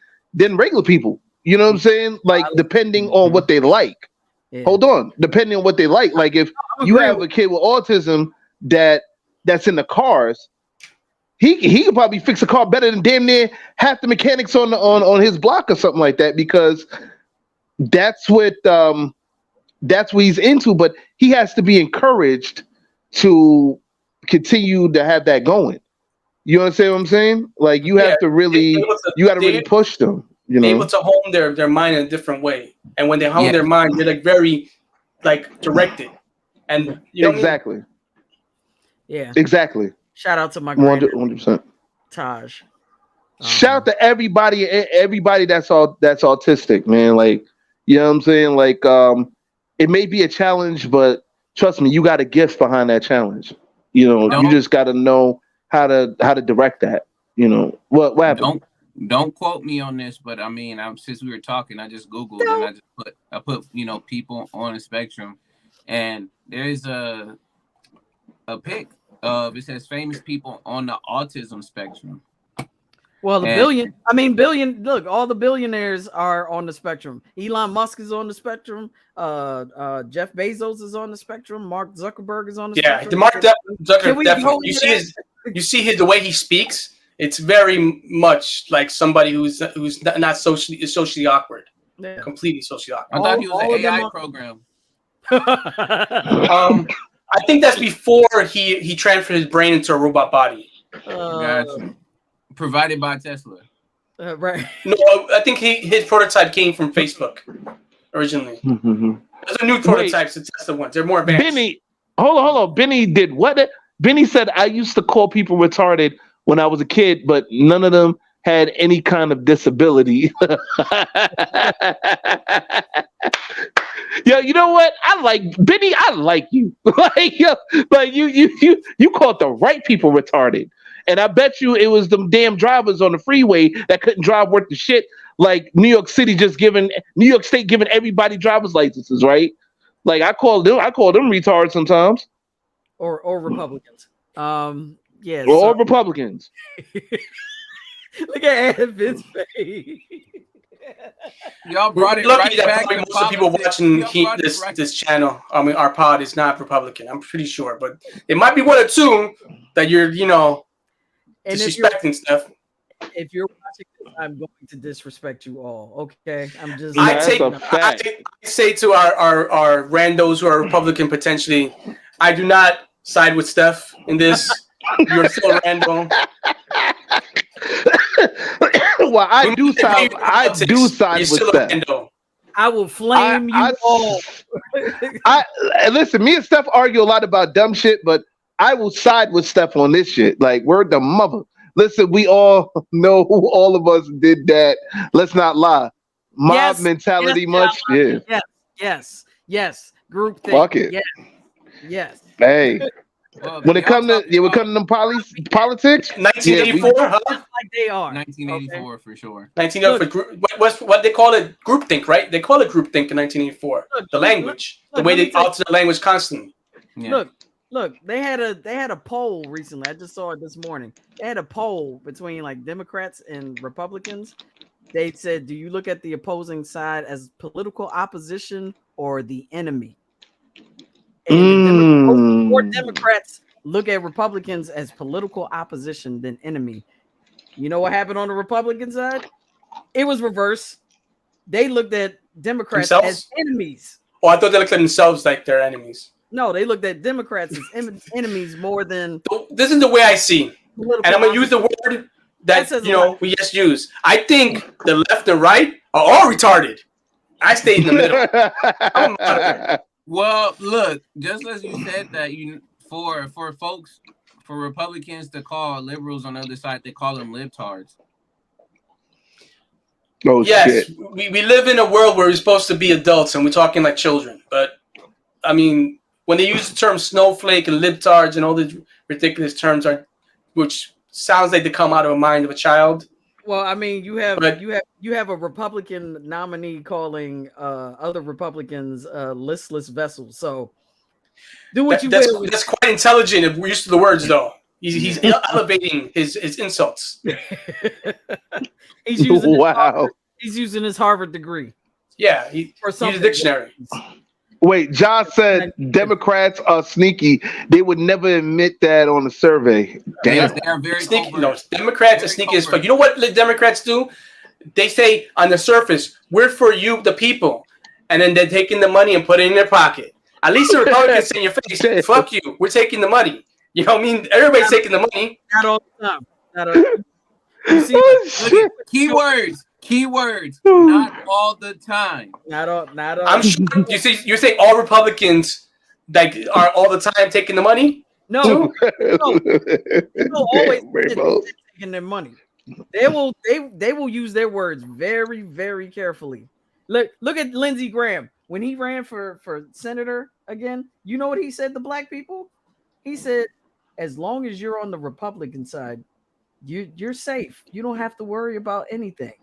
regular people. You know what I'm saying? Like depending on what they like. Yeah. Hold on, depending on what they like. Like if you have a kid with autism that's in the cars, he could probably fix a car better than damn near half the mechanics on his block or something like that, because that's what he's into. But he has to be encouraged to continue to have that going. You understand what I'm saying? Like you have to really, you got to really push them. You know, able to hone their mind in a different way, and when they hone their mind, they're like very like directed, and you know exactly. What I mean? Yeah, exactly. Shout out to my 100%. Taj. Shout out to everybody that's autistic, man. Like, you know what I'm saying? Like, it may be a challenge, but trust me, you got a gift behind that challenge. You know, you just got to know how to direct that. You know, what happened? Don't quote me on this, but I mean, since we were talking, I just Googled and I put people on the spectrum, and there's a pic of, it says famous people on the autism spectrum. Well, billion. Look, all the billionaires are on the spectrum. Elon Musk is on the spectrum. Jeff Bezos is on the spectrum. Mark Zuckerberg is on the spectrum. Yeah, Mark Zuckerberg definitely. You see the way he speaks. It's very much like somebody who's not socially awkward. Yeah. Completely socially awkward. I thought he was an AI program. I think that's before he transferred his brain into a robot body. Gotcha. Provided by Tesla. Right. No, I think his prototype came from Facebook originally. There's a new prototypes to Tesla ones. They're more advanced. Benny, hold on. Benny did what? Benny said, I used to call people retarded when I was a kid, but none of them had any kind of disability. Yo, you know what? I like Benny. I like you. You called the right people retarded, and I bet you it was them damn drivers on the freeway that couldn't drive worth the shit. Like New York State giving everybody driver's licenses, right? Like I call them retards sometimes, or Republicans. Yeah, or Republicans. Look at Evan's face. Y'all brought it lucky right that back. probably most of the people watching this channel, I mean, our pod is not Republican. I'm pretty sure, but it might be one or two that you're, disrespecting stuff. If you're watching this, I'm going to disrespect you all. Okay, I'm just. I say to our randos who are Republican potentially, I do not side with Steph in this. You're still random. Well, I do side with Steph. I will flame you all. Listen, me and Steph argue a lot about dumb shit, but I will side with Steph on this shit. Like, word the mother. Listen, we all know who all of us did that. Let's not lie. Mob mentality much? Yeah. Yes. Group thing. Fuck it. Yes. Hey. Well, when it comes to them politics, 1984, huh? Like they are 1984 for sure. 1984. What they call it? Groupthink, right? They call it groupthink in 1984. The language, the way they alter the language constantly. Yeah. Look. They had a poll recently. I just saw it this morning. They had a poll between like Democrats and Republicans. They said, "Do you look at the opposing side as political opposition or the enemy?" And more Democrats look at Republicans as political opposition than enemy. You know what happened on the Republican side? It was reverse. They looked at Democrats as enemies. Oh, I thought they looked at themselves like they're enemies. No, they looked at Democrats as enemies more than. This is the way I see, and I'm gonna use the word that we just use. I think the left and right are all retarded. I stay in the middle. I'm moderate. Well, look, just as you said that, for Republicans to call liberals on the other side, they call them libtards. Oh, yes, shit. We live in a world where we're supposed to be adults and we're talking like children. But I mean, when they use the term snowflake and libtards and all these ridiculous terms which sounds like they come out of a mind of a child. Well, I mean, you have a Republican nominee calling other Republicans listless vessels. So do what you will. That's quite intelligent if we're used to the words, though. He's elevating his insults. He's using his Harvard degree. Yeah, he's a dictionary. Wait, Josh said Democrats are sneaky. They would never admit that on a survey. Damn. Yes, they are very sneaky. covert. No, Democrats are sneaky as fuck. You know what the Democrats do? They say on the surface, "We're for you, the people," and then they're taking the money and put it in their pocket. At least the Republicans say in your face, "Fuck you, we're taking the money." You know what I mean? Everybody's taking the money. Not all the time. Not all the time. You see, Keywords. Not all the time. Not all. I'm sure you're saying all Republicans are all the time taking the money? No. People always taking their money. They will use their words very, very carefully. Look at Lindsey Graham when he ran for senator again. You know what he said to black people? He said, "As long as you're on the Republican side, you're safe. You don't have to worry about anything."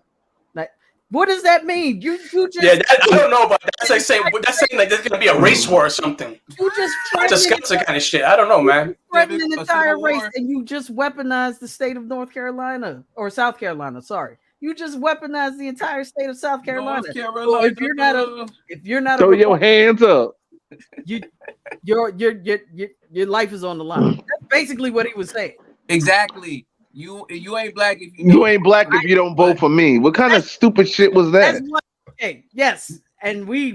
Like, what does that mean? You just I don't know about that. That's saying like there's gonna be a race war or something. You just discuss that kind of shit. I don't know, man. Threaten an entire race, and you just weaponize the state of North Carolina or South Carolina. Sorry, you just weaponize the entire state of South Carolina. So if you're not, throw your hands up. Your life is on the line. That's basically what he was saying. Exactly. You ain't black if you ain't black if you don't vote for me. What kind of stupid shit was that? Yes, and we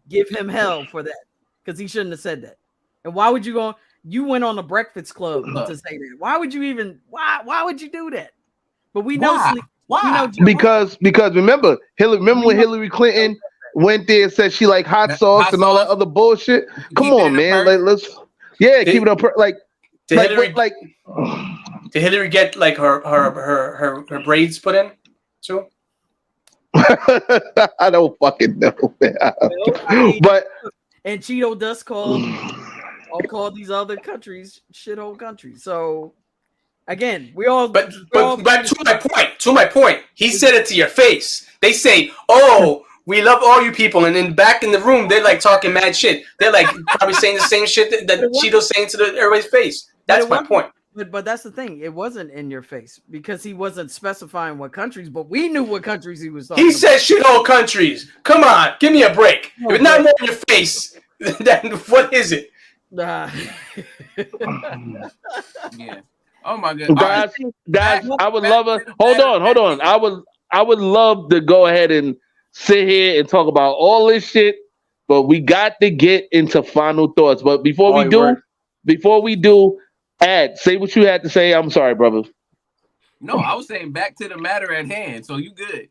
give him hell for that because he shouldn't have said that. And why would you go? You went on the Breakfast Club to say that. Why would you even? Why would you do that? But we know. Why? Because remember when Hillary Clinton went there and said she like hot sauce and all that other bullshit. Come on, man. Let's keep it up. Did Hillary get like her braids put in too? I don't fucking know, man. But and Cheeto Dust called these other countries shithole countries. So again, but to my point, he said it to your face. They say, "Oh, we love all you people," and then back in the room, they're like talking mad shit. They're like probably saying the same shit that Cheeto's saying to everybody's face. That's my point. But that's the thing. It wasn't in your face because he wasn't specifying what countries, but we knew what countries he was talking about. He said shithole countries. Come on, give me a break. If it's not more in your face, then what is it? Yeah. Oh my God. Guys, I would love hold on. I would love to go ahead and sit here and talk about all this shit, but we got to get into final thoughts. But before we do, Ad, say what you had to say. I'm sorry, brother. No, I was saying back to the matter at hand. So you good.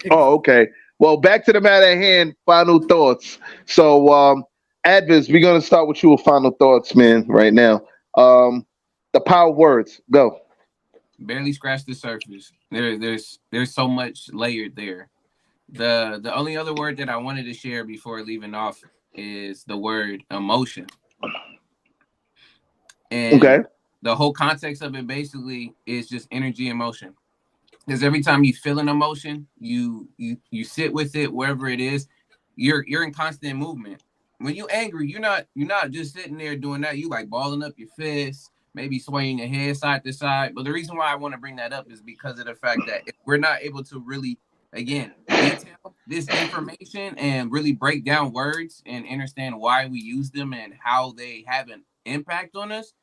Oh, okay. Well, back to the matter at hand, final thoughts. So, Advis, we're going to start with you with final thoughts, man, right now. The power words, go. Barely scratched the surface. There's so much layered there. The only other word that I wanted to share before leaving off is the word emotion. And the whole context of it basically is just energy and motion. Because every time you feel an emotion, you sit with it wherever it is. You're in constant movement. When you're angry, you're not just sitting there doing that. You like balling up your fists, maybe swaying your head side to side. But the reason why I want to bring that up is because of the fact that if we're not able to really, again, detail this information and really break down words and understand why we use them and how they have an impact on us,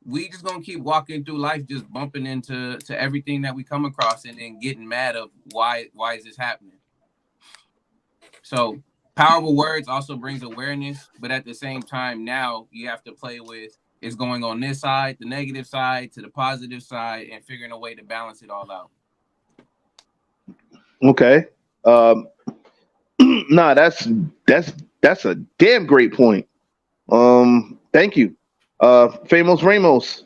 we just gonna keep walking through life just bumping into everything that we come across and then getting mad of why is this happening. So powerful words also brings awareness, but at the same time now you have to play with is going on this side, the negative side to the positive side, and figuring a way to balance it all out. Okay. Nah, that's a damn great point. Thank you. Famous Ramos,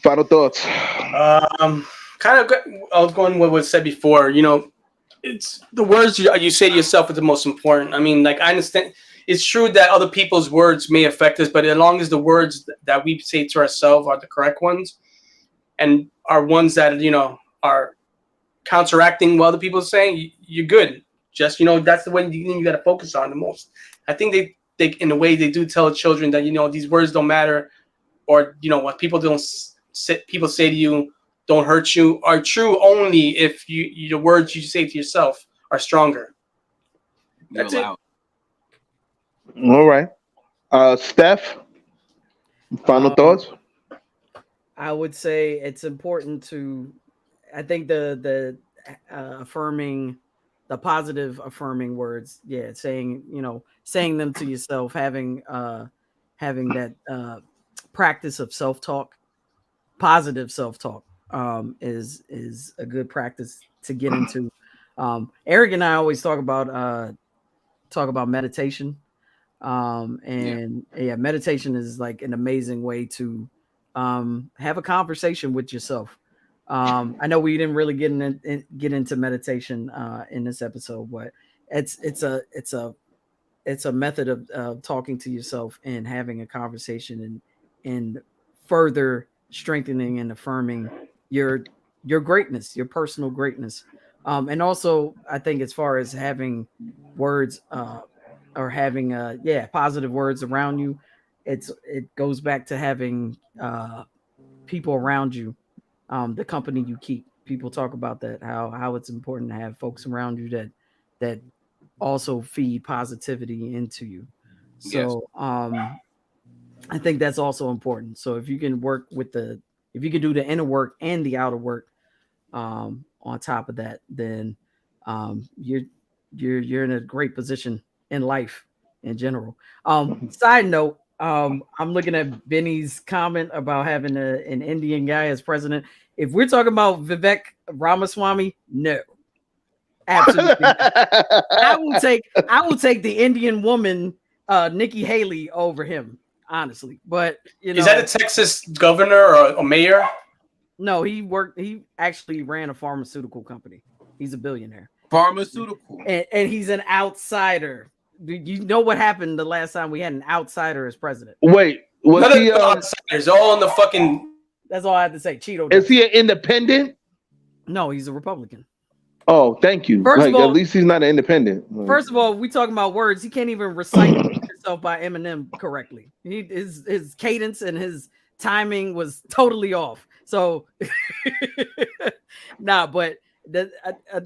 final thoughts. Kind of, I was going with what was said before. You know, it's the words you say to yourself is the most important. I mean, like I understand it's true that other people's words may affect us, but as long as the words that we say to ourselves are the correct ones and are ones that are counteracting what other people are saying, you're good. Just that's the one you got to focus on the most. I think in the way they do tell children that, you know, these words don't matter, or, you know, what people say to you don't hurt you, are true only if the words you say to yourself are stronger. That's it. All right. Steph, final thoughts? I would say it's important to, I think the affirming, the positive affirming words, saying them to yourself, having that practice of self-talk, positive self-talk, is a good practice to get into. Eric and I always talk about meditation, meditation is like an amazing way to have a conversation with yourself. I know we didn't really get into meditation in this episode, but it's a method of talking to yourself and having a conversation and further strengthening and affirming your greatness, your personal greatness. And also, I think as far as having words or having positive words around you, it goes back to having people around you, the company you keep. People talk about that, how it's important to have folks around you that also feed positivity into you. So I think that's also important. So if you can if you can do the inner work and the outer work on top of that, then you're in a great position in life in general. Side note, I'm looking at Benny's comment about having an Indian guy as president. If we're talking about Vivek Ramaswamy, no, absolutely not. I will take the Indian woman, Nikki Haley, over him, honestly. But is that a Texas governor or a mayor? No, he actually ran a pharmaceutical company. He's a billionaire. Pharmaceutical. And he's an outsider. You know what happened the last time we had an outsider as president? Wait, was none he of the outsiders, all in the fucking... That's all I have to say. Cheeto. Is he an independent? No, he's a Republican. Oh, thank you. First of all, at least he's not an independent. First of all, we talking about words. He can't even recite himself by Eminem correctly. His cadence and his timing was totally off. So, but the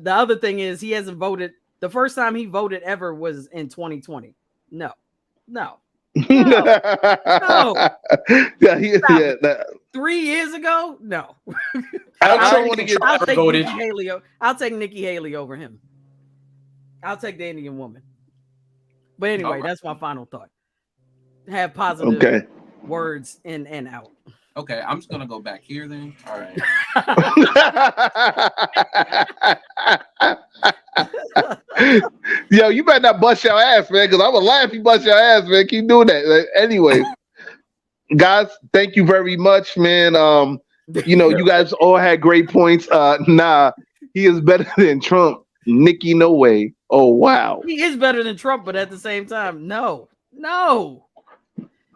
other thing is he hasn't voted. The first time he voted ever was in 2020. No. Yeah, 3 years ago? No. I'll take Nikki Haley over him. I'll take the Indian woman. But anyway, that's my final thought. Have positive words in and out. Okay, I'm just gonna go back here then. All right. Yo, you better not bust your ass, man, because I would laugh if you bust your ass, man. Keep doing that. Anyway, guys, thank you very much, man. You guys all had great points. Nah, he is better than Trump. Nikki, no way. Oh wow. He is better than Trump, but at the same time, no.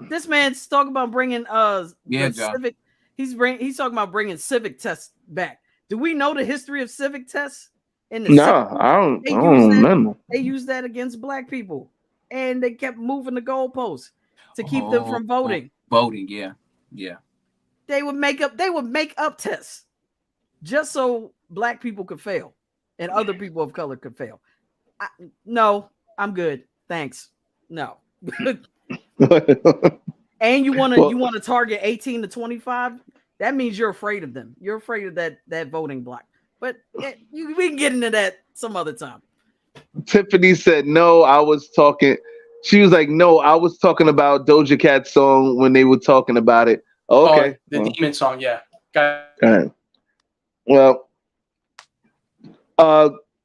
This man's talking about bringing civic. He's talking about bringing civic tests back. Do we know the history of civic tests? I don't know. They used that against black people, and they kept moving the goalposts to keep them from voting. Voting, yeah. They would make up tests just so black people could fail and other people of color could fail. No, I'm good. Thanks. No. And you want to target 18 to 25? That means you're afraid of them. You're afraid of that voting block. But we can get into that some other time. Tiffany said no. She was like, no, I was talking about Doja Cat's song when they were talking about it. Okay, the Demon song, yeah. All right. Well,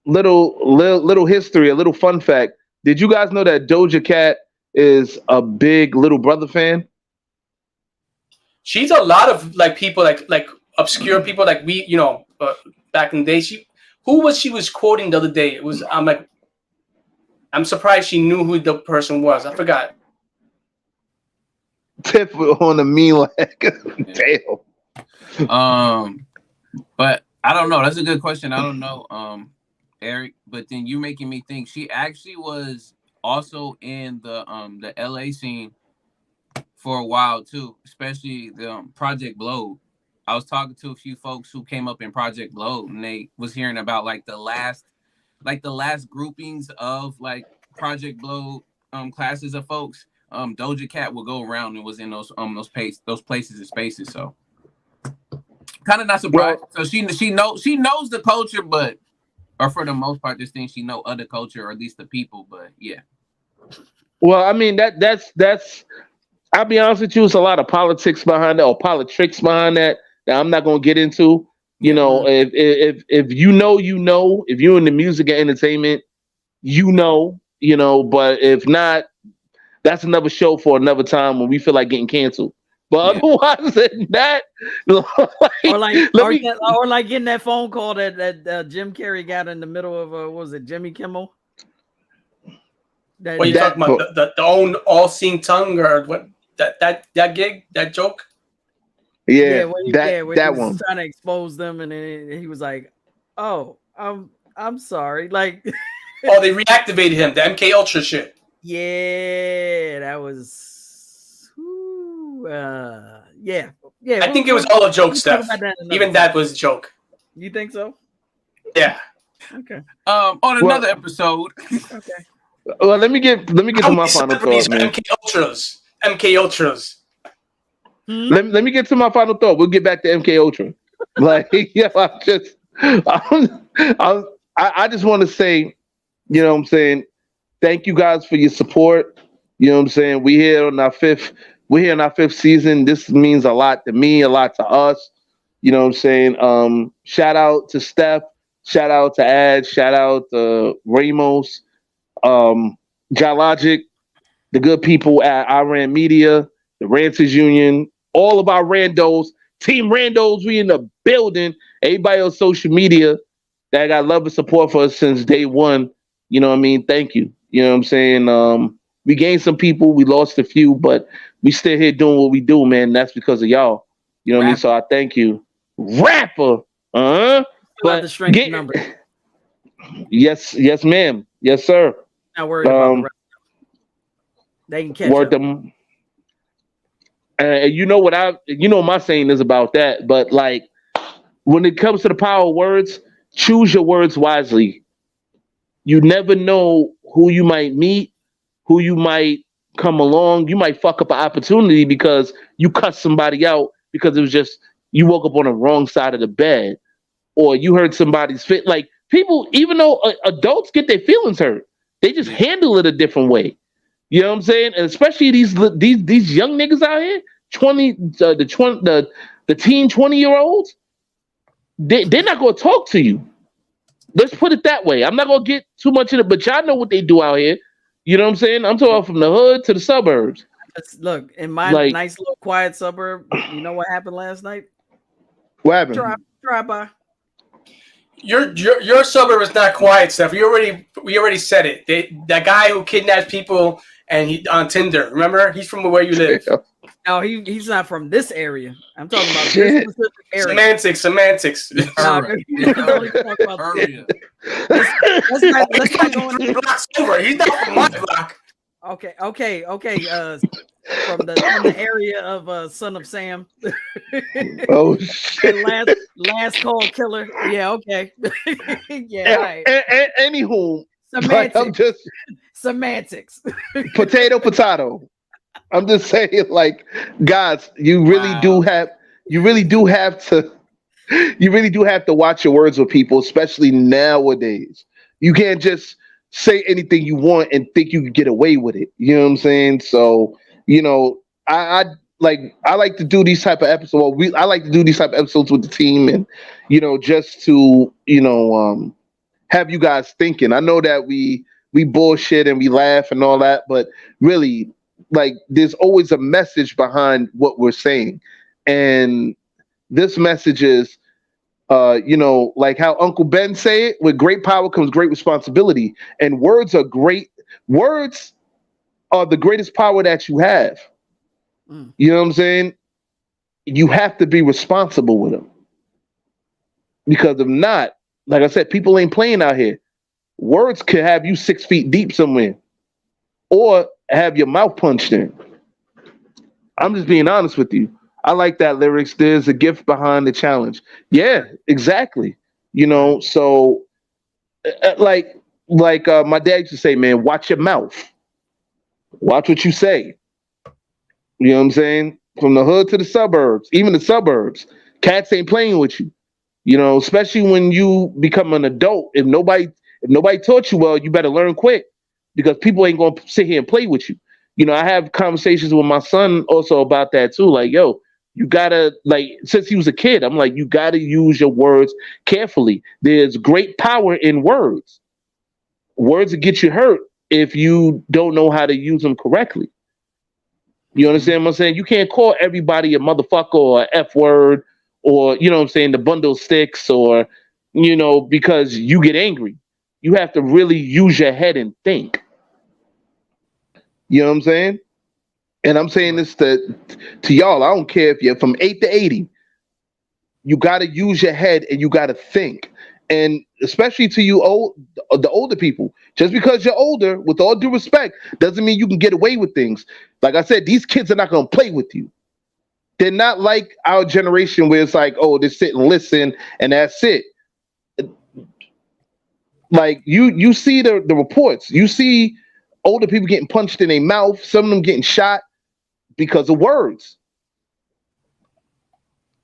little history, a little fun fact. Did you guys know that Doja Cat is a big Little Brother fan? She's a lot of people like obscure people like we, back in the day. Who was she quoting the other day? It was I'm surprised she knew who the person was. I forgot. Tip on the mean like damn. But I don't know. That's a good question. I don't know, Eric. But then you're making me think she actually was also in the LA scene for a while too, especially the Project Blow. I was talking to a few folks who came up in Project Blow, and they was hearing about like the last groupings of like Project Blow classes of folks. Doja Cat will go around and was in those places and spaces. So kind of not surprised. So she knows the culture, but or for the most part, just think she know other culture or at least the people. But yeah. Well, I mean that's. I'll be honest with you, it's a lot of politics behind that or politics behind that I'm not gonna get into. You know, if you know, if you're in the music and entertainment, you know, but if not, that's another show for another time when we feel like getting canceled. But otherwise than that, or like getting that phone call that Jim Carrey got in the middle of what was it, Jimmy Kimmel? What are you talking about? The own all-seeing tongue or what? That gig, that joke? Yeah, that one. Trying to expose them, and then he was like, "Oh, I'm sorry." Like, they reactivated him. The MK Ultra shit. Yeah, that was. Yeah. I think it was all a joke, Steph. Even that was a joke. You think so? Yeah. Okay. On another episode. Okay. Well, let me get to my final thought, man. MK Ultras. Let me get to my final thought. We'll get back to MK Ultra. Like, I just want to say, you know what I'm saying, thank you guys for your support. You know what I'm saying? We're here in our fifth season. This means a lot to me, a lot to us. You know what I'm saying? Shout out to Steph, shout out to Ad, shout out to Ramos, Jalogic, the good people at Iran Media, the Ranters Union, all of our randos, Team Randos, we in the building. Everybody on social media that got love and support for us since day one. You know what I mean? Thank you. You know what I'm saying? We gained some people, we lost a few, but we still here doing what we do, man. That's because of y'all. You know what I mean? So I thank you. Rapper. But the strength number. Yes, ma'am. Yes, sir. Not worried about the rest. They can catch them. You know my saying is about that, but like when it comes to the power of words, choose your words wisely. You never know who you might meet, who you might come along. You might fuck up an opportunity because you cuss somebody out because it was just you woke up on the wrong side of the bed, or you heard somebody's fit. Like people, even though adults get their feelings hurt, they just handle it a different way. You know what I'm saying? And especially these young niggas out here, the teen 20-year-olds, they're not gonna talk to you. Let's put it that way. I'm not gonna get too much in it, but y'all know what they do out here. You know what I'm saying? I'm talking from the hood to the suburbs. Look, in my nice little quiet suburb, you know what happened last night? What happened? Drive by. Your suburb is not quiet, Steph. We already said it. That guy who kidnaps people and he on Tinder. Remember, he's from where you live. No, he's not from this area. I'm talking about this specific area. Semantics. Let's not go into blocks over. He's not from my block. Okay. From the area of Son of Sam. Oh shit! Last call killer. Yeah. Okay. Yeah. Right. Anywho, semantics. I'm just semantics. Potato. I'm just saying, like, guys, you really do have to watch your words with people, especially nowadays. You can't just say anything you want and think you can get away with it. You know what I'm saying? So, you know, I like to do these type of episodes. Well, I like to do these type of episodes with the team, and you know, just to have you guys thinking. I know that we bullshit and we laugh and all that, but really, like, there's always a message behind what we're saying, and this message is, like how Uncle Ben say it: with great power comes great responsibility, and words are great. Words are the greatest power that you have. You know what I'm saying? You have to be responsible with them, because if not, like I said, people ain't playing out here. Words could have you 6 feet deep somewhere. or have your mouth punched in. I'm just being honest with you. I like that lyrics. There's a gift behind the challenge. Yeah, exactly. So like my dad used to say, man, watch your mouth. Watch what you say. You know what I'm saying? From the hood to the suburbs, even the suburbs, cats ain't playing with you. Especially when you become an adult. If nobody taught you well, you better learn quick because people ain't gonna sit here and play with you. I have conversations with my son also about that too. Like, yo, you gotta, like, since he was a kid, I'm like, you gotta use your words carefully. There's great power in words. Words will get you hurt if you don't know how to use them correctly. You understand what I'm saying? You can't call everybody a motherfucker or a F word or, the bundle of sticks or, because you get angry. You have to really use your head and think. You know what I'm saying? And I'm saying this to y'all. I don't care if you're from 8 to 80. You got to use your head and you got to think. And especially to you the older people, just because you're older, with all due respect, doesn't mean you can get away with things. Like I said, these kids are not going to play with you. They're not like our generation where it's like, oh, they sit and listen and that's it. Like you see the reports. You see older people getting punched in their mouth, some of them getting shot because of words.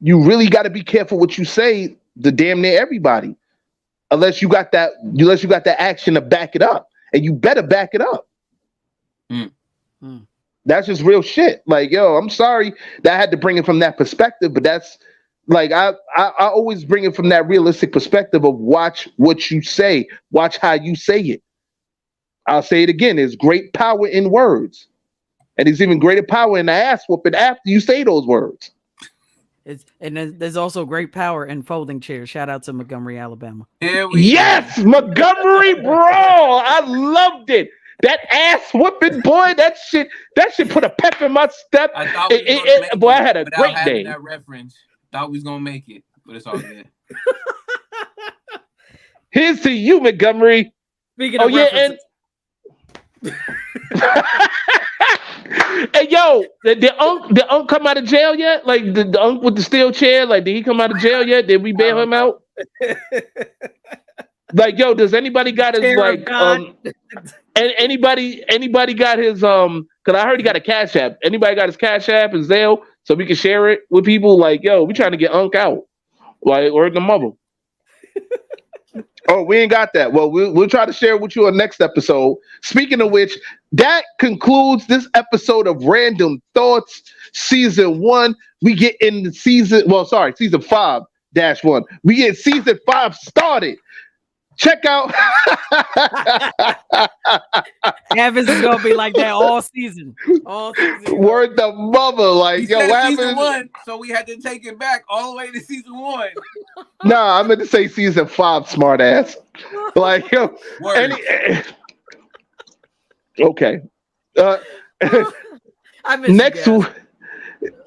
You really got to be careful what you say to damn near everybody. Unless you got that action to back it up, and you better back it up. That's just real shit. Like, yo, I'm sorry that I had to bring it from that perspective, but that's like I always bring it from that realistic perspective of watch what you say, watch how you say it. I'll say it again: there's great power in words, and there's even greater power in the ass whooping after you say those words. There's also great power in folding chairs. Shout out to Montgomery, Alabama. Yes, Montgomery, bro. I loved it. That ass whooping, boy. That shit put a pep in my step. I had a great day. That reference. Thought we was gonna make it, but it's all good. Here's to you, Montgomery. Speaking of references. Hey, yo, did Unc come out of jail yet? Like the Unc with the steel chair, like did he come out of jail yet? Did we bail him out? Like, yo, does anybody got his anybody got his because I heard he got a Cash App. Anybody got his Cash App and Zelle so we can share it with people? Like, yo, we trying to get Unc out. Like, word the mother. Oh, we ain't got that. Well, we'll try to share it with you on next episode. Speaking of which, that concludes this episode of Randumb Thoughtz Season 1. We get in Season 5-1. We get Season 5 started. Check out. Evans is gonna be like that all season. Word the mother, like, yo, what Season happened? 1, so we had to take it back all the way to Season 1. Nah, I meant to say Season 5, smart ass. Like, yo, okay. I miss next week,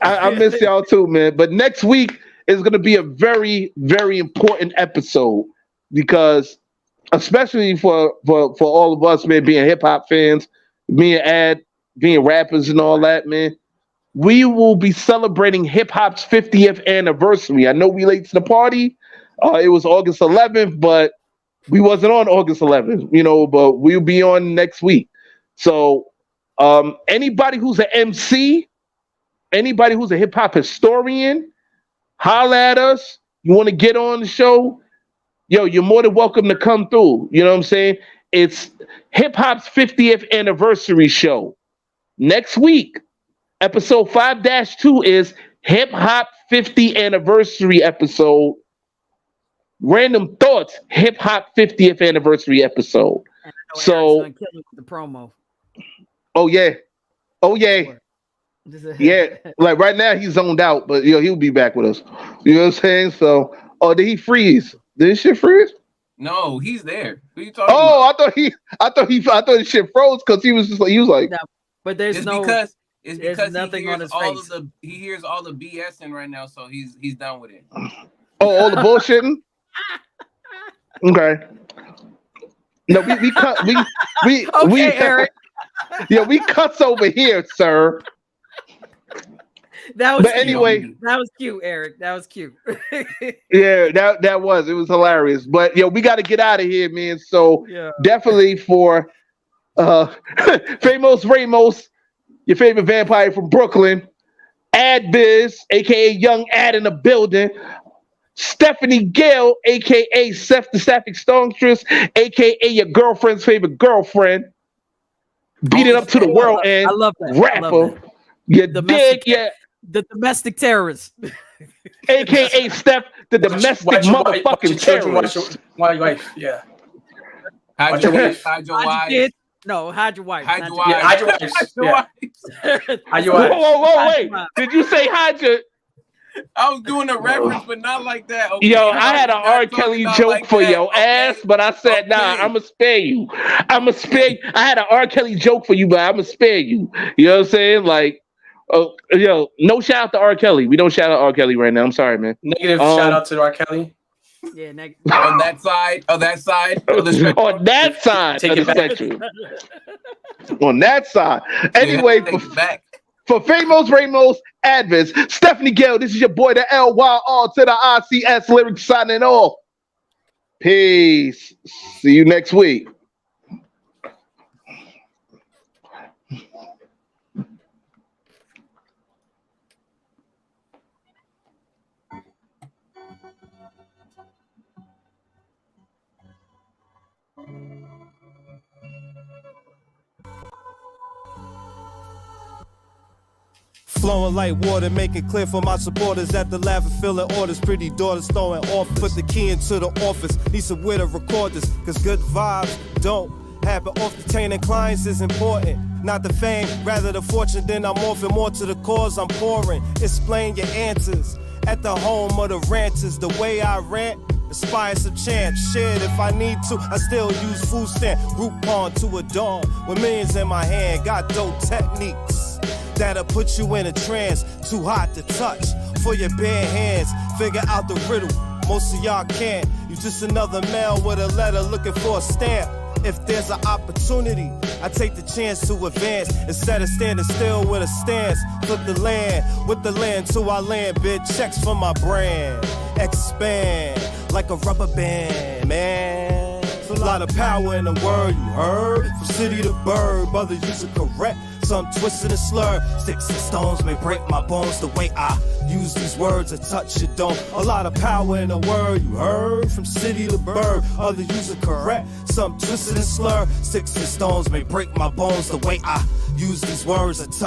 I miss y'all too, man. But next week is gonna be a very, very important episode because, especially for all of us, man, being hip hop fans, me and Ad being rappers and all that, man, we will be celebrating hip hop's 50th anniversary. I know we late to the party. It was August 11th, but we wasn't on August 11th, but we'll be on next week. So anybody who's an MC, anybody who's a hip hop historian, holla at us. You want to get on the show? Yo, you're more than welcome to come through. You know what I'm saying? It's hip hop's 50th anniversary show. Next week, episode 5-2 is hip hop 50th anniversary episode. Randumb Thoughtz hip hop 50th anniversary episode. So the promo. Oh yeah. Yeah. Like right now he's zoned out, but he'll be back with us. You know what I'm saying? So, did he freeze? Did his shit freeze? No, he's there. Who you talking about? I thought his shit froze because he was like. No, but there's because nothing on his face. He hears all the BSing right now, so he's done with it. Oh, all the bullshitting. Okay. No, we okay, Eric. Yeah, we cuss over here, sir. That was But cute. anyway, that was cute, Eric. That was cute. yeah, it was hilarious. But we got to get out of here, man. So definitely for Famous Ramos, your favorite vampire from Brooklyn, Adbiz, aka Young Ad in the building, Stephanie Gale, aka Seth the Sapphic Songstress, aka your girlfriend's favorite girlfriend, beat it up to the world and I love that. rapper. You dig? Yeah. The domestic terrorist. AKA Steph, the domestic motherfucking terrorist. Wife, yeah. Hide your wife. Hide your wife. No, hide your wife. Hide your wife. Hide your wife. Hide your wife. Whoa, wait. Did you say hide your... I was doing a reference, but not like that. Okay, Yo, I had an R. Kelly joke like for your ass, but I said, nah, I'm going to spare you. I'm going to spare you. I had an R. Kelly joke for you, but I'm going to spare you. You know what I'm saying? Like, no shout out to R. Kelly. We don't shout out R. Kelly right now. I'm sorry, man. Negative shout out to R. Kelly. Yeah, negative. On that side of the spectrum. On that side of the spectrum. On that side. Anyway, for Famous Ramos, Advis, Stephanie Gale, this is your boy, the LYR to the ICS lyrics signing off. Peace. See you next week. Flowing like water, making clear for my supporters that the laughing filling orders. Pretty daughters throwing off. Put the key into the office. Need some way to record this, cause good vibes don't happen. Off the chain and clients is important. Not the fame, rather the fortune. Then I'm offering more to the cause I'm pouring. Explain your answers at the home of the ranters. The way I rant, inspire some chance. Shit, if I need to, I still use food stamp. Groupon to a dawn with millions in my hand. Got dope techniques that'll put you in a trance. Too hot to touch for your bare hands. Figure out the riddle, most of y'all can't. You just another mail with a letter looking for a stamp. If there's an opportunity, I take the chance to advance. Instead of standing still with a stance, flip the land with the land till I land. Big checks for my brand. Expand like a rubber band, man. It's a lot of power in the word you heard. From city to bird, brothers use it correct. Some twisted and slur. Sticks and stones may break my bones. The way I use these words, a touch you don't. A lot of power in the word you heard. From city to bird, others use it correct. Some twisted and slur. Sticks and stones may break my bones. The way I use these words, a touch